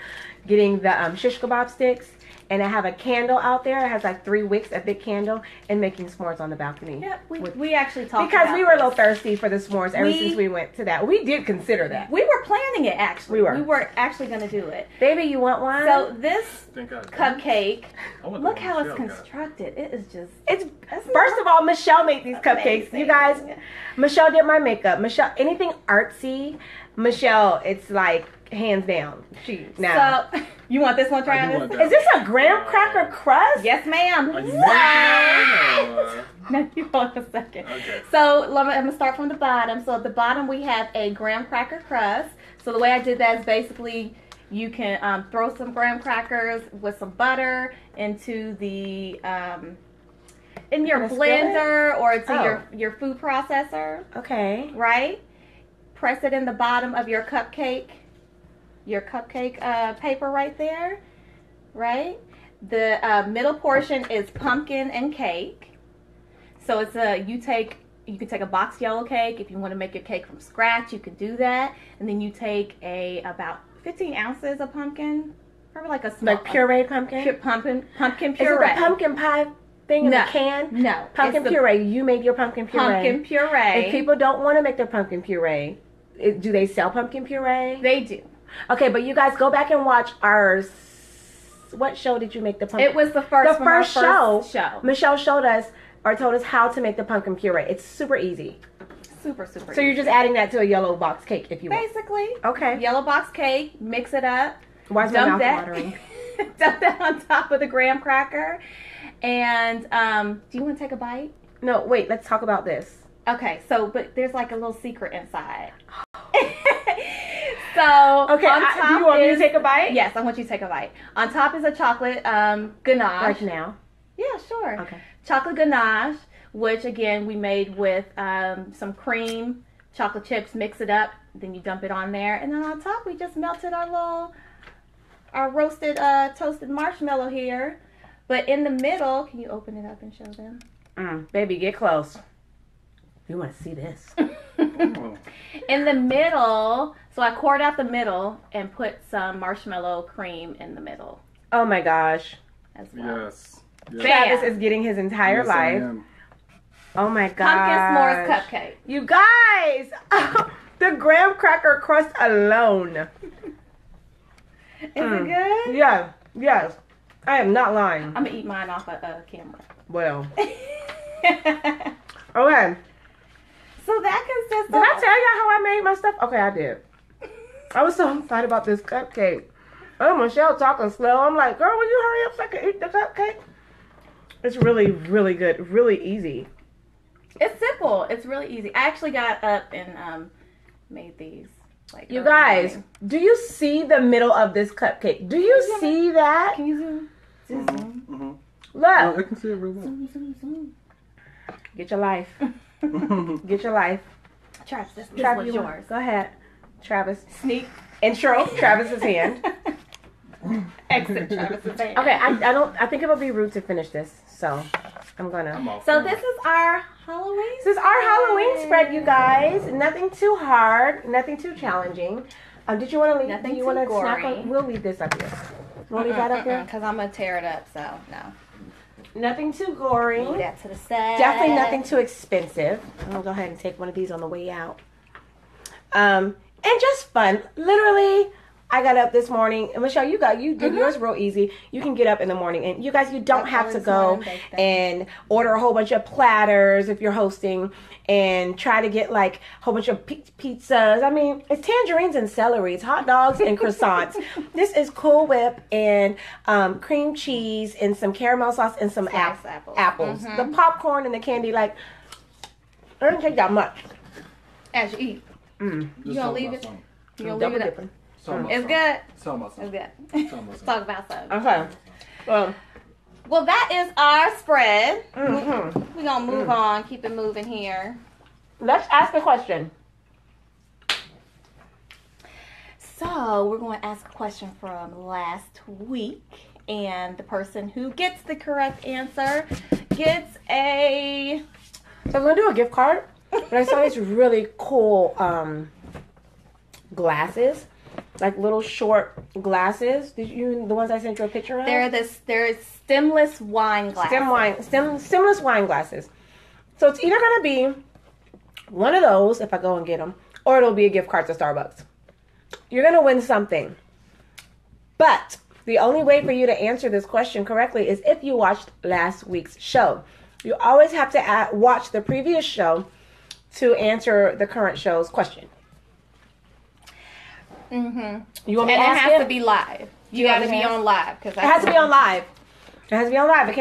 getting the shish kebab sticks. And I have a candle out there. It has like 3 wicks, a big candle, and making s'mores on the balcony. Yeah, we actually talked because about we were this. a little thirsty for the s'mores ever since we went to that. We did consider that. We were planning it actually. We were actually going to do it. Baby, you want one? So this cupcake, look how it's constructed. It is just... First of all, Michelle made these cupcakes. You guys, Michelle did my makeup. Michelle, anything artsy, Michelle, it's like hands down. So, you want this one, Travis? Is this a graham cracker crust? Yes, ma'am. Are you No, you hold a second. Okay. So I'm gonna start from the bottom. So at the bottom we have a graham cracker crust. So the way I did that is basically you can throw some graham crackers with some butter into the in your blender or to your food processor. Okay. Right. Press it in the bottom of your cupcake paper right there. Right. The middle portion is pumpkin and cake. So it's you can take a boxed yellow cake. If you want to make your cake from scratch, you can do that. And then you take about 15 ounces of pumpkin, probably like a small, like pureed pumpkin. Pumpkin puree. Is it the pumpkin pie thing in the can? No, pumpkin puree. You made your pumpkin puree. Pumpkin puree. If people don't want to make their pumpkin puree, do they sell pumpkin puree? They do. Okay, but you guys go back and watch our. What show did you make the pumpkin? It was the first show. Michelle showed us or told us how to make the pumpkin puree. It's super easy. Super So easy. you're just adding that to a yellow box cake if you want. Basically. Okay. Yellow box cake, mix it up. Why is my mouth watering? Dump that on top of the graham cracker. And do you want to take a bite? No, wait, let's talk about this. Okay, but there's like a little secret inside. So okay, on top do you want me to take a bite? Yes, I want you to take a bite. On top is a chocolate ganache. Like now? Yeah, sure. Okay. Chocolate ganache, which again we made with some cream, chocolate chips, mix it up, then you dump it on there, and then on top we just melted our roasted toasted marshmallow here. But in the middle, can you open it up and show them? Baby, get close. You want to see this? In the middle, so I cored out the middle and put some marshmallow cream in the middle. Oh my gosh. As well. Yes. Travis is getting his entire life. Oh my god. Pumpkin s'mores cupcake. You guys, the graham cracker crust alone. Is it good? Yeah, yes. I am not lying. I'm gonna eat mine off of camera. Well, So okay. that consists Did I tell y'all how I made my stuff? Okay, I did. I was so excited about this cupcake. Oh, Michelle talking slow. I'm like, girl, will you hurry up so I can eat the cupcake? It's really, really good. Really easy. It's simple. It's really easy. I actually got up and made these. Like You early guys, morning. do you see the middle of this cupcake? Do you see that? Can you zoom? Zoom, Mm-hmm. Look. I can see it real well. zoom. Get your life. Get your life. Travis, this Travis, was yours. Go ahead. Travis. Sneak. Intro. Travis's hand. Exit Travis's hand. Okay, I think it would be rude to finish this, so I'm gonna. I'm off. So this is our Halloween. This is our Halloween spread, you guys. Nothing too hard, nothing too challenging. Did you want to leave? Nothing do you too want to gory. snack on? We'll leave this up here. We'll leave that up here. Because I'm gonna tear it up. So no. Nothing too gory. Leave that to the side. Definitely nothing too expensive. I'm gonna go ahead and take one of these on the way out. And just fun. Literally, I got up this morning, and Michelle, you did yours real easy. You can get up in the morning, and you guys, you don't have to go and order a whole bunch of platters if you're hosting, and try to get like a whole bunch of pizzas. I mean, it's tangerines and celery, it's hot dogs and croissants. This is Cool Whip and cream cheese and some caramel sauce and some Sliced apples. The popcorn and the candy, like, it doesn't take that much. As you eat. You gonna leave it? You gonna leave it up? It's good. It's good. Let's talk about something. Okay. Well, that is our spread. Mhm. We're gonna move on. Keep it moving here. Let's ask a question. So we're going to ask a question from last week, and the person who gets the correct answer gets a. So I'm gonna do a gift card, but I saw these really cool glasses, like little short glasses. Did you the ones I sent you a picture of? They're stemless wine glasses. Stemless wine glasses. So it's either gonna be one of those if I go and get them, or it'll be a gift card to Starbucks. You're gonna win something, but the only way for you to answer this question correctly is if you watched last week's show. You always have to watch the previous show to answer the current show's question. Mm-hmm. You want me And to it ask has to be live. You got to be ask? on live because It has to be on live. It has to be on live. It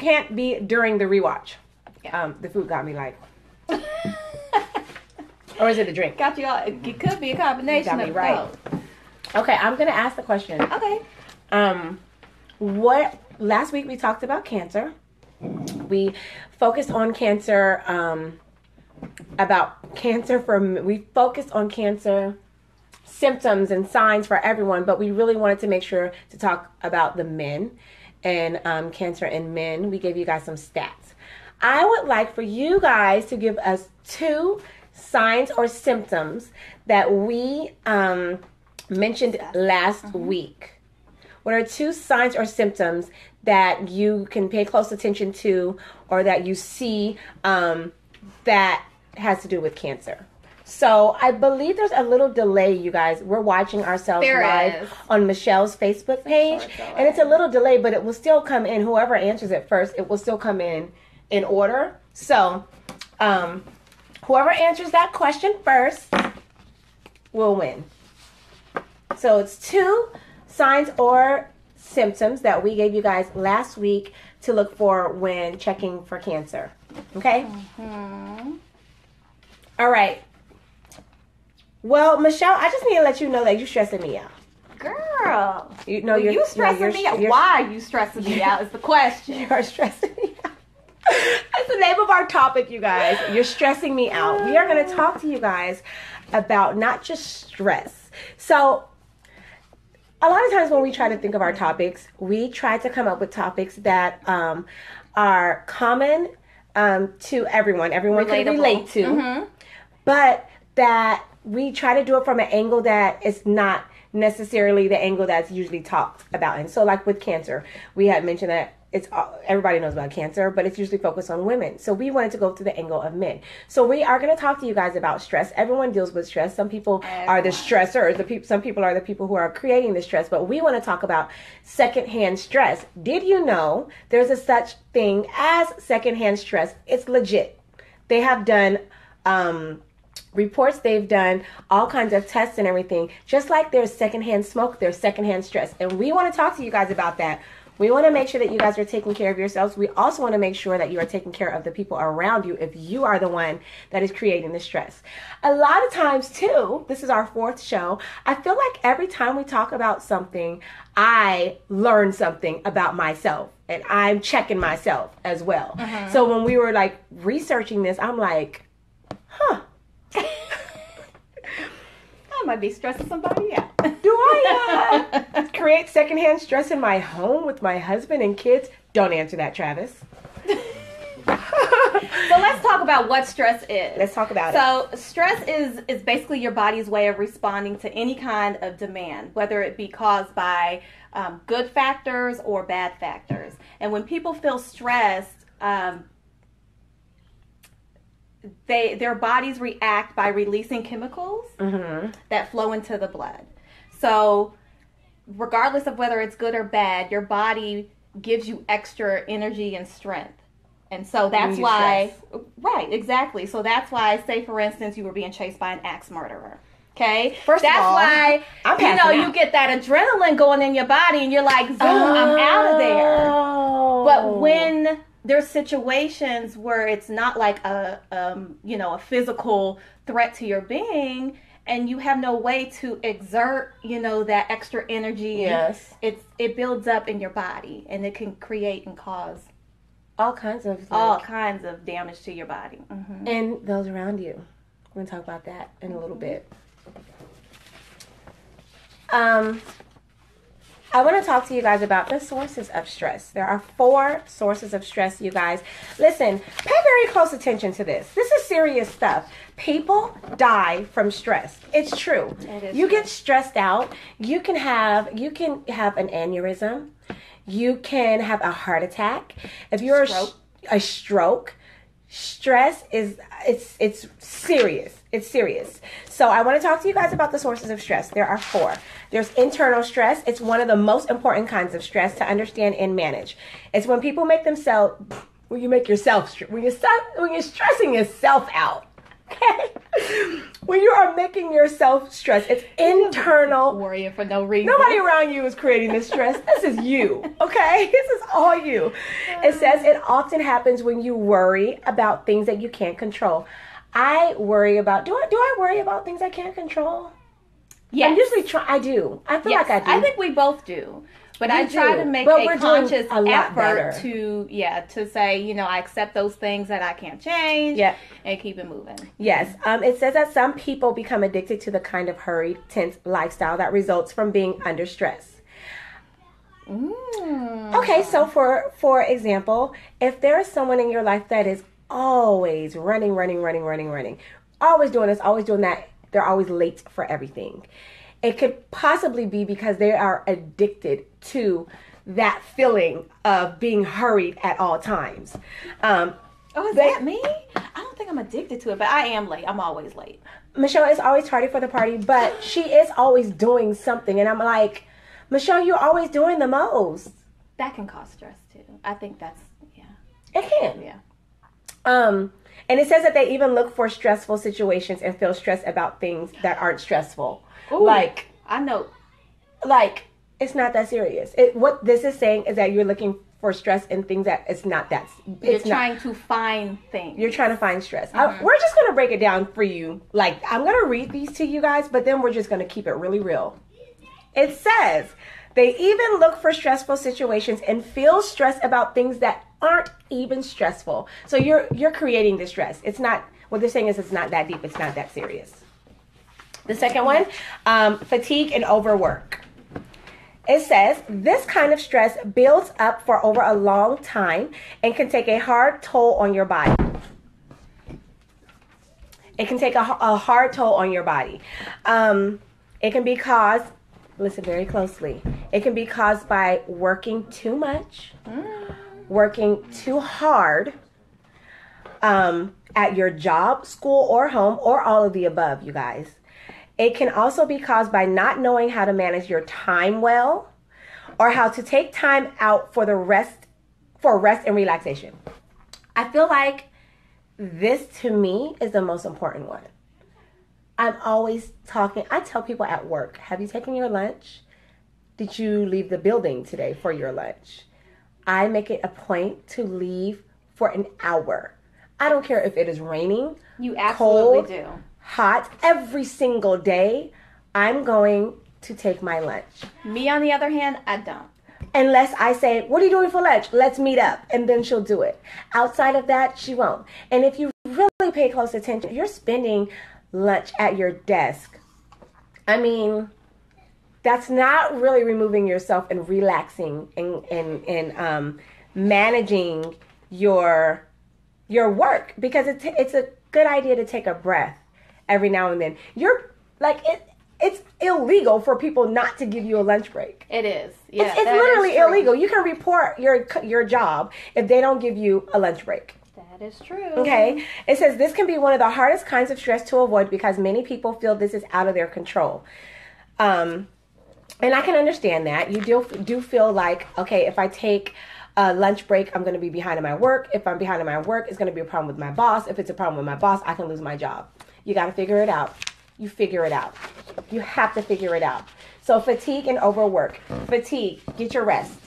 can't be during the rewatch. Yeah. The food got me like. Or is it a drink? Got you all. It could be a combination Got me of right. both. Okay, I'm gonna ask the question. Okay. What last week we talked about cancer. We focused on cancer. We focused on cancer symptoms and signs for everyone, but we really wanted to make sure to talk about the men and cancer in men. We gave you guys some stats. I would like for you guys to give us 2 signs or symptoms that we mentioned last week. What are 2 signs or symptoms that you can pay close attention to or that you see that has to do with cancer? So I believe there's a little delay, you guys. We're watching ourselves There live is. on Michelle's Facebook page. And it's a little delay, but it will still come in. Whoever answers it first, it will still come in order. So whoever answers that question first will win. So it's 2 signs or symptoms that we gave you guys last week to look for when checking for cancer. Okay? All right. Well, Michelle, I just need to let you know that you're stressing me out. Girl. You're stressing me out. Why are you stressing me out is the question. You're stressing me out. That's the name of our topic, you guys. You're stressing me out. We are going to talk to you guys about not just stress. So, a lot of times when we try to think of our topics, we try to come up with topics that are common to everyone. Everyone can relate to. But that we try to do it from an angle that is not necessarily the angle that's usually talked about. And so like with cancer, we had mentioned that everybody knows about cancer, but it's usually focused on women. So we wanted to go through the angle of men. So we are going to talk to you guys about stress. Everyone deals with stress. Some people are the stressors. Some people are the people who are creating the stress. But we want to talk about secondhand stress. Did you know there's a such thing as secondhand stress? It's legit. They have done reports, they've done all kinds of tests and everything. Just like there's secondhand smoke, there's secondhand stress. And we want to talk to you guys about that. We want to make sure that you guys are taking care of yourselves. We also want to make sure that you are taking care of the people around you if you are the one that is creating the stress. A lot of times, too, this is our 4th show, I feel like every time we talk about something, I learn something about myself. And I'm checking myself as well. So when we were like researching this, I'm like, huh. I might be stressing somebody out. Do I create secondhand stress in my home with my husband and kids? Don't answer that, Travis. So let's talk about what stress is. Let's talk about it. So stress is basically your body's way of responding to any kind of demand, whether it be caused by good factors or bad factors. And when people feel stressed, their bodies react by releasing chemicals that flow into the blood. So regardless of whether it's good or bad, your body gives you extra energy and strength. And so that's why, right, exactly. So that's why, say for instance, you were being chased by an axe murderer. Okay? First that's of all, why, you get that adrenaline going in your body and you're like, zoom, I'm out of there. But when there's situations where it's not like a physical threat to your being, and you have no way to exert, that extra energy. Yes. It builds up in your body, and it can create and cause all kinds of damage to your body. And those around you. We're going to talk about that in a little bit. I want to talk to you guys about the sources of stress. There are 4 sources of stress, you guys. Listen, pay very close attention to this. This is serious stuff. People die from stress. It's true. You get stressed out. You can have an aneurysm. You can have a heart attack. If you're a stroke, stress it's serious. It's serious. So I want to talk to you guys about the sources of stress. There are 4. There's internal stress. It's one of the most important kinds of stress to understand and manage. It's when people when you're stressing yourself out. Okay? When you are making yourself stress, it's internal. Worrying for no reason. Nobody around you is creating this stress. This is you. Okay? This is all you. It says it often happens when you worry about things that you can't control. I worry about, do I worry about things I can't control? Yes. I'm usually I do. I feel like I do. I think we both do. But I try to make a conscious effort to say, I accept those things that I can't change and keep it moving. Yes. It says that some people become addicted to the kind of hurried, tense lifestyle that results from being under stress. Okay, so for example, if there is someone in your life that is always running, always doing this, always doing that, they're always late for everything. It could possibly be because they are addicted to that feeling of being hurried at all times. Is that me? I don't think I'm addicted to it, but I am late. I'm always late. Michelle is always tardy for the party, but she is always doing something. And I'm like, Michelle, you're always doing the most. That can cause stress too. I think that's, It can. Yeah. And it says that they even look for stressful situations and feel stressed about things that aren't stressful. Ooh, I know. Like, it's not that serious. What this is saying is that you're looking for stress in things that it's not that. You're trying to find things. You're trying to find stress. We're just going to break it down for you. Like, I'm going to read these to you guys, but then we're just going to keep it really real. It says they even look for stressful situations and feel stressed about things that aren't even stressful. So you're creating the stress. It's not, what they're saying is it's not that deep. It's not that serious. The second one, fatigue and overwork. It says this kind of stress builds up for over a long time and can take a hard toll on your body. It can take a hard toll on your body. It can be caused listen very closely. It can be caused by working too much, working too hard, at your job, school, or home, or all of the above, you guys. It can also be caused by not knowing how to manage your time well, or how to take time out for rest and relaxation. I feel like this, to me, is the most important one. I'm always talking. I tell people at work, have you taken your lunch? Did you leave the building today for your lunch? I make it a point to leave for an hour. I don't care if it is raining, You absolutely cold, do. hot, every single day. I'm going to take my lunch. Me, on the other hand, I don't. Unless I say, what are you doing for lunch? Let's meet up. And then she'll do it. Outside of that, she won't. And if you really pay close attention, if you're spending lunch at your desk, I mean, that's not really removing yourself and relaxing and managing your work, because it's a good idea to take a breath every now and then. You're like, it's illegal for people not to give you a lunch break. It is. Yeah, It's that literally is true. illegal. You can report your job if they don't give you a lunch break. That is true. Okay? It says this can be one of the hardest kinds of stress to avoid because many people feel this is out of their control. And I can understand that. You do feel like, okay, if I take a lunch break, I'm going to be behind in my work. If I'm behind in my work, it's going to be a problem with my boss. If it's a problem with my boss, I can lose my job. You got to figure it out. You figure it out. You have to figure it out. So fatigue and overwork. Fatigue, get your rest.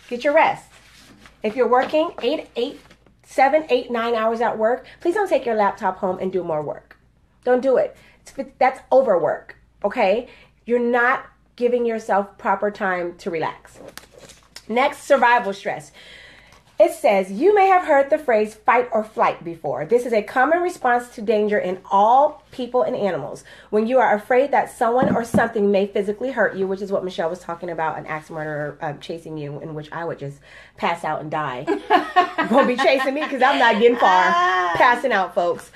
Get your rest. If you're working 7, 8, 9 hours at work, please don't take your laptop home and do more work. Don't do it. That's overwork, okay? You're not giving yourself proper time to relax. Next, survival stress. It says, you may have heard the phrase fight or flight before. This is a common response to danger in all people and animals. When you are afraid that someone or something may physically hurt you, which is what Michelle was talking about, an axe murderer chasing you, in which I would just pass out and die. Won't be chasing me because I'm not getting far. Passing out, folks.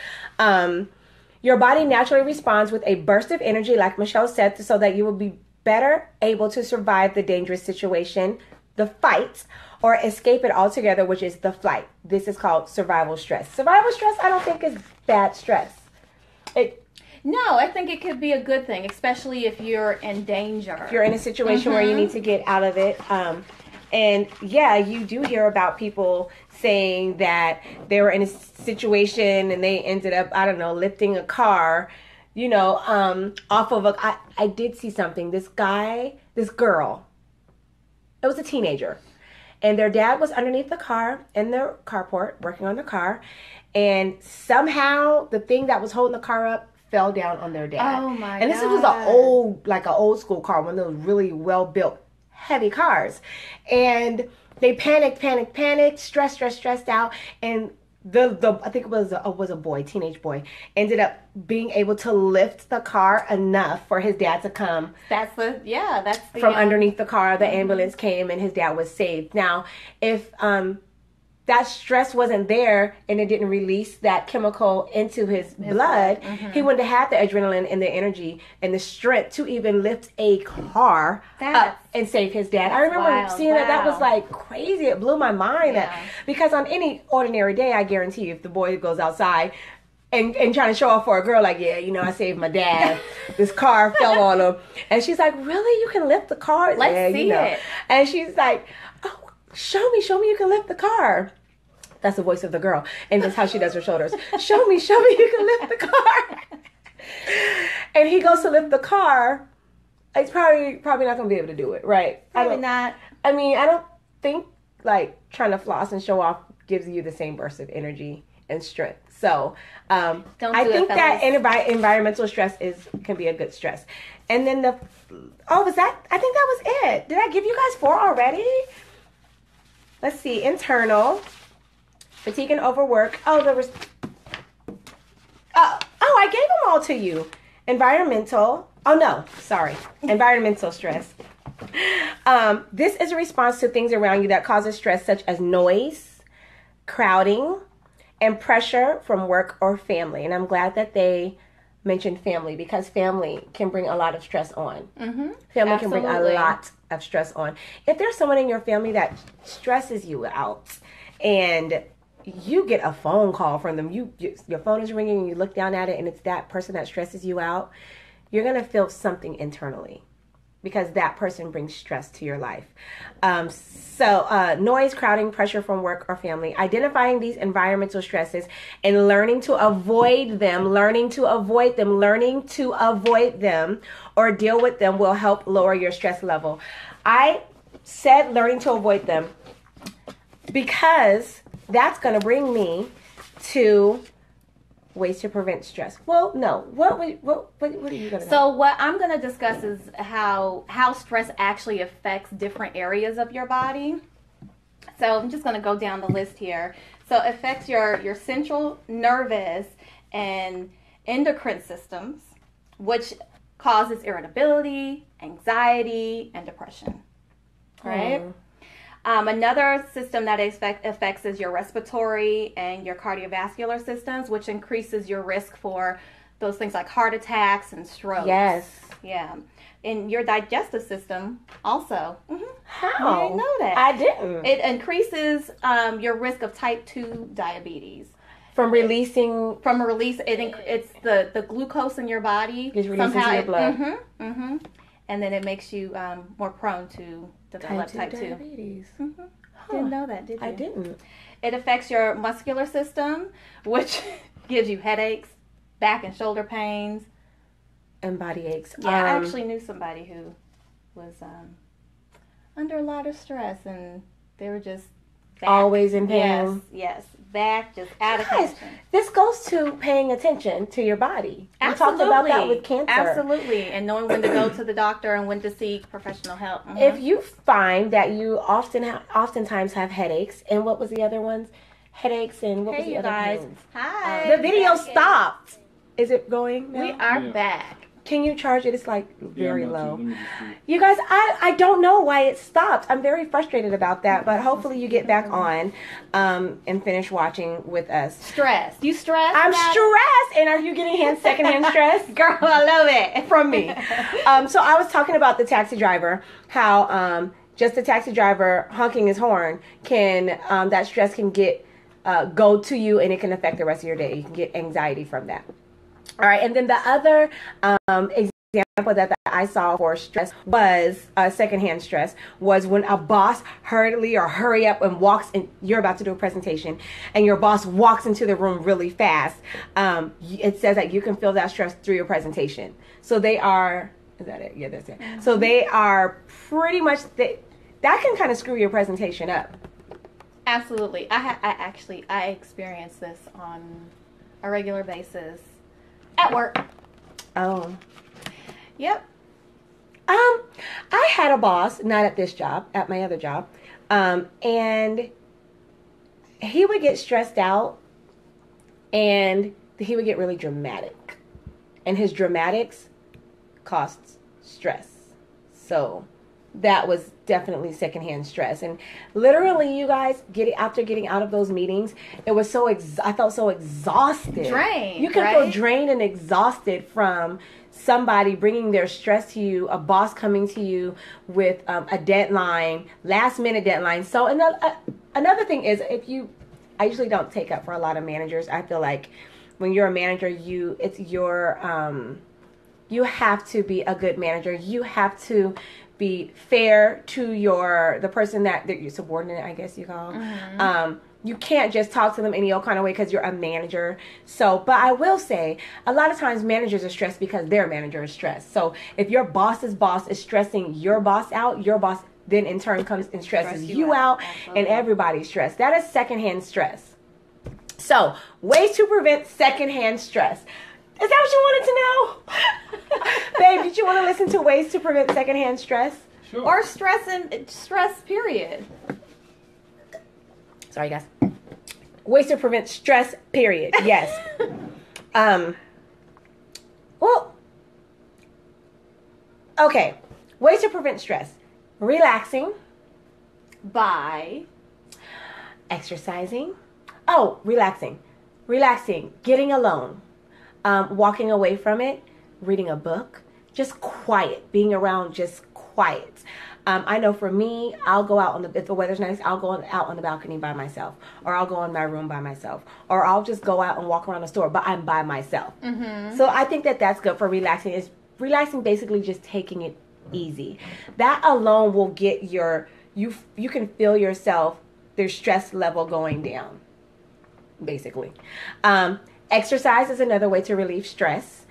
Your body naturally responds with a burst of energy, like Michelle said, so that you will be better able to survive the dangerous situation, the fight, or escape it altogether, which is the flight. This is called survival stress. Survival stress, I don't think is bad stress. No, I think it could be a good thing, especially if you're in danger. If you're in a situation where you need to get out of it. And yeah, you do hear about people saying that they were in a situation and they ended up, I don't know, lifting a car, off of I did see something. This girl, it was a teenager. And their dad was underneath the car in the carport working on the car. And somehow the thing that was holding the car up fell down on their dad. Oh my God. And this was an old school car, one of those really well built, heavy cars. And they panicked, stressed out. And I think it was a boy, teenage boy, ended up being able to lift the car enough for his dad to come. That's the From underneath the car. The ambulance came and his dad was saved. Now, if that stress wasn't there and it didn't release that chemical into his blood, he wouldn't have had the adrenaline and the energy and the strength to even lift a car up and save his dad. I remember seeing that. That was like crazy. It blew my mind. Because on any ordinary day, I guarantee you, if the boy goes outside and trying to show off for a girl, like, I saved my dad. This car fell on him. And she's like, really? You can lift the car? Let's see it. And she's like, oh, show me you can lift the car. That's the voice of the girl. And that's how she does her shoulders. Show me you can lift the car. And he goes to lift the car. He's probably not going to be able to do it, right? Probably not. I mean, I don't think like trying to floss and show off gives you the same burst of energy and strength. So I think that environmental stress can be a good stress. And then I think that was it. Did I give you guys 4 already? Let's see. Internal. Fatigue and overwork. I gave them all to you. Environmental. Environmental stress. This is a response to things around you that causes stress, such as noise, crowding, and pressure from work or family. And I'm glad that they mention family, because family can bring a lot of stress on. Mm-hmm. Family can bring a Absolutely. lot of stress on. If there's someone in your family that stresses you out and you get a phone call from them, your phone is ringing and you look down at it and it's that person that stresses you out, you're going to feel something internally, because that person brings stress to your life. Noise, crowding, pressure from work or family, identifying these environmental stresses and learning to avoid them or deal with them will help lower your stress level. I said learning to avoid them because that's going to bring me to ways to prevent stress. Well, no. What are you going to So what I'm going to discuss is how stress actually affects different areas of your body. So I'm just going to go down the list here. So it affects your central nervous and endocrine systems, which causes irritability, anxiety, and depression. Right? Another system that affects is your respiratory and your cardiovascular systems, which increases your risk for those things like heart attacks and strokes. Yes. Yeah. And your digestive system also. Mm-hmm. How? I didn't know that. I didn't. It increases your risk of type 2 diabetes. From releasing... From a release, it's the glucose in your body. It's released into your blood. Mm-hmm. And then it makes you more prone to develop type 2. diabetes. Mm-hmm. Didn't know that, did you? I didn't. It affects your muscular system, which gives you headaches, back and shoulder pains. And body aches. Yeah, I actually knew somebody who was under a lot of stress, and they were just back. Always in pain. Yes, back just out of Guys, control. this goes to paying attention to your body. We Absolutely. talked about that with cancer. Absolutely, and knowing when to go to the doctor and when to seek professional help. Mm-hmm. If you find that you oftentimes have headaches, and what was the other ones? Headaches and what was Hey, the you other guys. pains? Hi. The video Back in. stopped. Is it going now? We are Yeah. back. Can you charge it? It's like very I'm about to. low. Let me just see. You guys, I don't know why it stopped. I'm very frustrated about that, but hopefully you get back on and finish watching with us. Stress. You stressed? I'm about it? stressed, and are you getting secondhand stress? Girl, I love it. From me. So I was talking about the taxi driver, how just the taxi driver honking his horn can, that stress can go to you, and it can affect the rest of your day. You can get anxiety from that. All right, and then the other example that I saw for stress was secondhand stress was when a boss hurry up and walks in. You're about to do a presentation, and your boss walks into the room really fast. It says that you can feel that stress through your presentation. So they are. Is that it? Yeah, that's it. So they are pretty much that can kind of screw your presentation up. Absolutely. I experience this on a regular basis at work. Oh. Yep. I had a boss, not at this job, at my other job, and he would get stressed out, and he would get really dramatic, and his dramatics caused stress. So that was definitely secondhand stress. And literally, you guys, after getting out of those meetings, it was I felt so exhausted. Drained, You can right? feel drained and exhausted from somebody bringing their stress to you, a boss coming to you with a deadline, last minute deadline. So another thing is, I usually don't take up for a lot of managers. I feel like when you're a manager, you have to be a good manager. You have to be fair to the person that your subordinate, I guess you call. Mm-hmm. You can't just talk to them any old kind of way because you're a manager. So, but I will say, a lot of times managers are stressed because their manager is stressed. So if your boss's boss is stressing your boss out, your boss then in turn comes and stresses you out. Absolutely. And everybody's stressed. That is secondhand stress. So, ways to prevent secondhand stress. Is that what you wanted to know? Babe, did you want to listen to ways to prevent secondhand stress? Sure. Or stress, period. Sorry, guys. Ways to prevent stress, period. Yes. Well, okay. Ways to prevent stress. Relaxing. By Exercising. Oh, relaxing. Getting alone. walking away from it, reading a book, just quiet, being around just quiet. I know for me, I'll go out if the weather's nice, I'll go out on the balcony by myself, or I'll go in my room by myself, or I'll just go out and walk around the store, but I'm by myself. So I think that that's good for relaxing. Is relaxing basically just taking it easy. That alone will get you can feel yourself, their stress level going down, basically. Exercise is another way to relieve stress.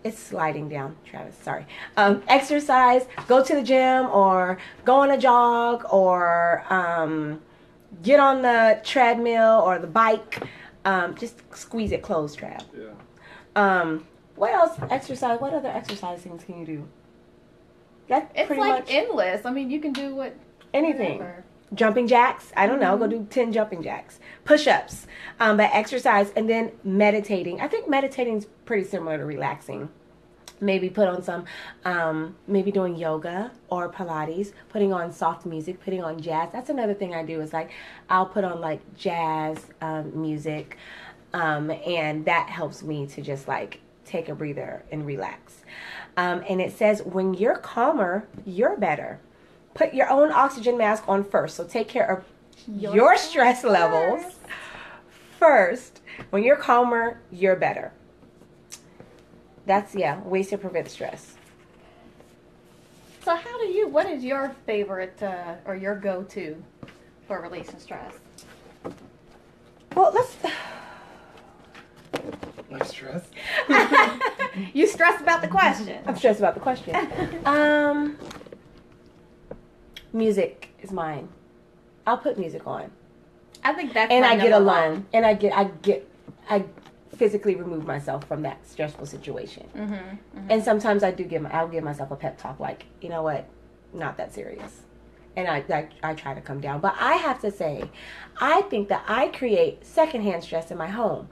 It's sliding down, Travis, sorry. Exercise, go to the gym or go on a jog or get on the treadmill or the bike. Just squeeze it closed, Trav. Yeah. What else exercise? What other exercise things can you do? That's It's pretty like much endless. I mean, you can do anything. whatever. Jumping jacks, I don't know, go do 10 jumping jacks. Push-ups, but exercise, and then meditating. I think meditating is pretty similar to relaxing. Maybe put on some, maybe doing yoga or Pilates, putting on soft music, putting on jazz. That's another thing I do is like, I'll put on like jazz music, and that helps me to just like take a breather and relax. And it says, when you're calmer, you're better. Put your own oxygen mask on first. So take care of your stress levels first. When you're calmer, you're better. That's, ways to prevent stress. So what is your favorite or your go-to for releasing stress? Well, let's... My stress? You stressed about the question. I'm stressed about the question. Music is mine. I'll put music on. I think that's And my I get number alone. one. And I physically remove myself from that stressful situation. And sometimes I'll give myself a pep talk like, you know what, not that serious. And I try to come down. But I have to say, I think that I create secondhand stress in my home.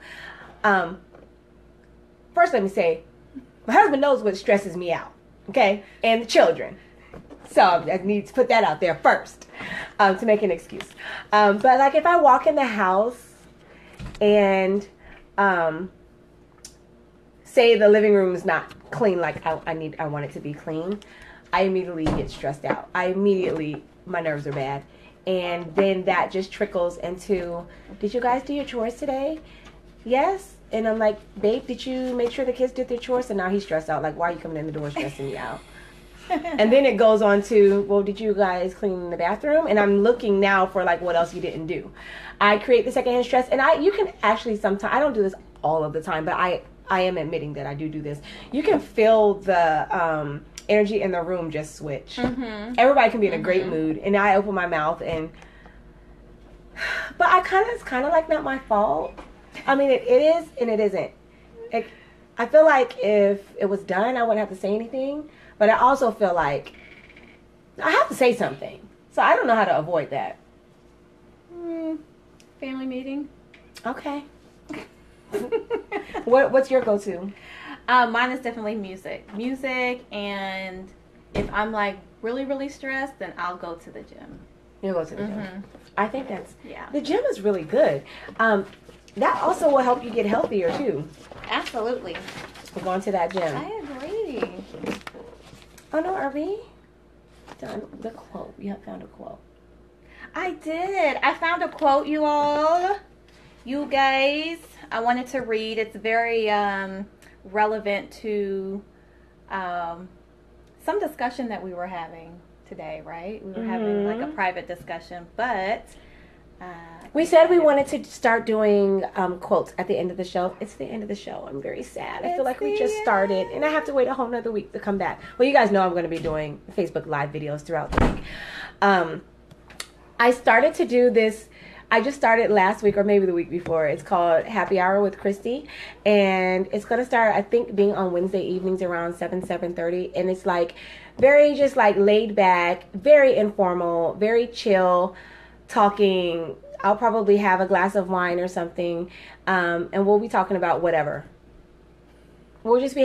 First, let me say, my husband knows what stresses me out, okay? And the children. So I need to put that out there first to make an excuse. But like if I walk in the house and say the living room is not clean, like I want it to be clean, I immediately get stressed out. My nerves are bad. And then that just trickles into, did you guys do your chores today? Yes. And I'm like, babe, did you make sure the kids did their chores? And now he's stressed out. Like, why are you coming in the door stressing me out? And then it goes on to, well, did you guys clean the bathroom? And I'm looking now for like what else you didn't do. I create the secondhand stress, and you can actually sometimes, I don't do this all of the time, but I am admitting that I do this. You can feel the energy in the room just switch. Everybody can be in a great mood, and I open my mouth but it's kind of like not my fault. I mean, it is and it isn't. I feel like if it was done, I wouldn't have to say anything. But I also feel like I have to say something. So I don't know how to avoid that. Family meeting. Okay. What's your go-to? Mine is definitely music. Music, and if I'm like really, really stressed, then I'll go to the gym. You go to the gym. I think Yeah. the gym is really good. That also will help you get healthier too. Absolutely. Going to that gym. I agree. Oh no, are we done? The quote. You have found a quote. I did. I found a quote, you all. You guys, I wanted to read. It's very relevant to some discussion that we were having today, right? We were having like a private discussion, but we said we wanted to start doing quotes at the end of the show. It's the end of the show. I'm very sad. I feel like we just started, and I have to wait a whole nother week to come back. Well, you guys know I'm going to be doing Facebook Live videos throughout the week. I started to do this. I just started last week or maybe the week before. It's called Happy Hour with Christy, and it's going to start, I think, being on Wednesday evenings around 7:30, and it's like very just like laid back, very informal, very chill, talking. I'll probably have a glass of wine or something, and we'll be talking about whatever. We'll just be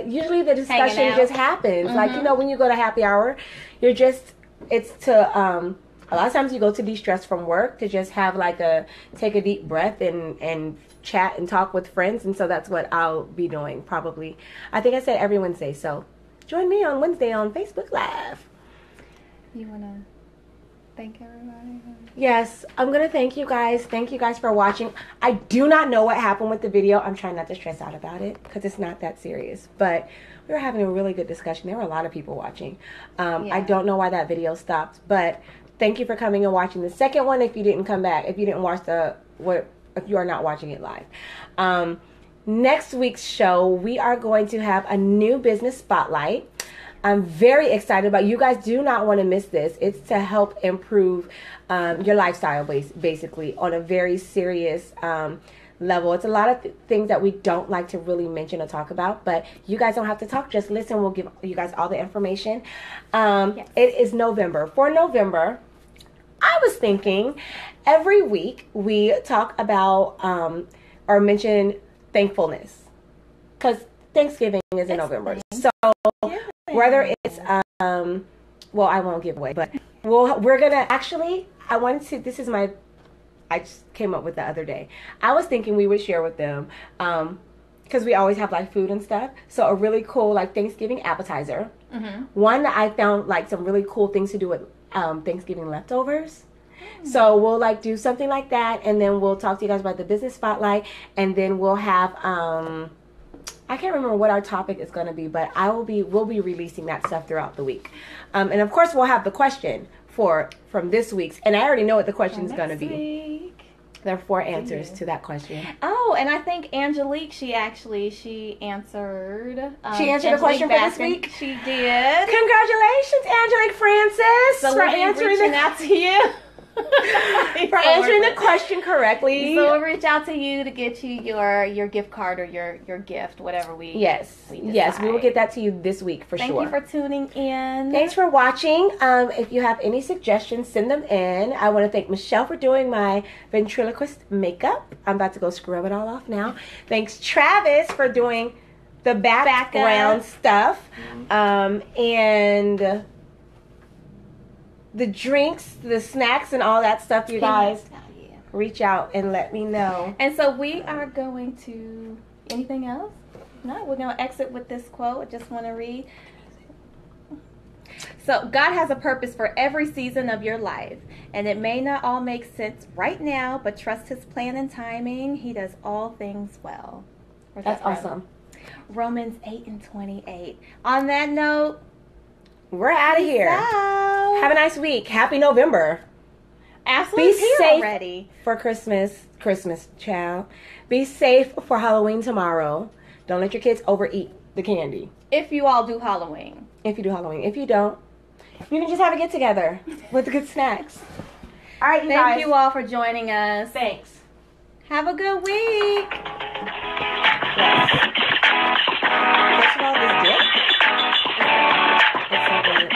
usually the discussion just happens. Like, you know, when you go to happy hour, it's to a lot of times you go to de-stress from work to just have like take a deep breath and chat and talk with friends. And so that's what I'll be doing probably. I think I said every Wednesday. So join me on Wednesday on Facebook Live. You want to thank everybody? Yes, I'm going to thank you guys. Thank you guys for watching. I do not know what happened with the video. I'm trying not to stress out about it because it's not that serious. But we were having a really good discussion. There were a lot of people watching. I don't know why that video stopped. But thank you for coming and watching the second one if you didn't come back. If you didn't watch if you are not watching it live. Next week's show, we are going to have a new business spotlight. I'm very excited about it. You guys do not want to miss this. It's to help improve your lifestyle, basically, on a very serious level. It's a lot of things that we don't like to really mention or talk about, but you guys don't have to talk. Just listen. We'll give you guys all the information. Yes. It is November. For November, I was thinking every week we talk about or mention thankfulness, because Thanksgiving is in November. So whether it's well, I won't give away, but we're gonna actually, I just came up with the other day. I was thinking we would share with them because we always have like food and stuff. So a really cool like Thanksgiving appetizer. Mm-hmm. One that I found like some really cool things to do with Thanksgiving leftovers. So we'll like do something like that, and then we'll talk to you guys about the business spotlight, and then we'll have I can't remember what our topic is going to be, but we'll be releasing that stuff throughout the week. And of course we'll have the question from this week's, and I already know what the question is going to be. There are 4 answers to that question. Oh, and I think Angelique, she answered. She answered the question for this week? She did. Congratulations, Angelique Francis, so for answering out to you. For answering the question correctly. So we'll reach out to you to get you your gift card or your gift, whatever we Yes, we will get that to you this week for sure. Thank you for tuning in. Thanks for watching. If you have any suggestions, send them in. I want to thank Michelle for doing my ventriloquist makeup. I'm about to go scrub it all off now. Thanks Travis for doing the background stuff. And the drinks, the snacks, and all that stuff, you guys, reach out and let me know. And so we are going to, anything else? No, we're going to exit with this quote. I just want to read. So, God has a purpose for every season of your life, and it may not all make sense right now, but trust His plan and timing. He does all things well. That's awesome. Romans 8:28. On that note, we're out of here. Have a nice week. Happy November. Absolutely. Be safe already for Christmas, child. Be safe for Halloween tomorrow. Don't let your kids overeat the candy. If you all do Halloween. If you do Halloween. If you don't, you can just have a get together with the good snacks. All right, you guys. Thank you all for joining us. Thanks. Have a good week. Yes. First of all, this dip. It's so good.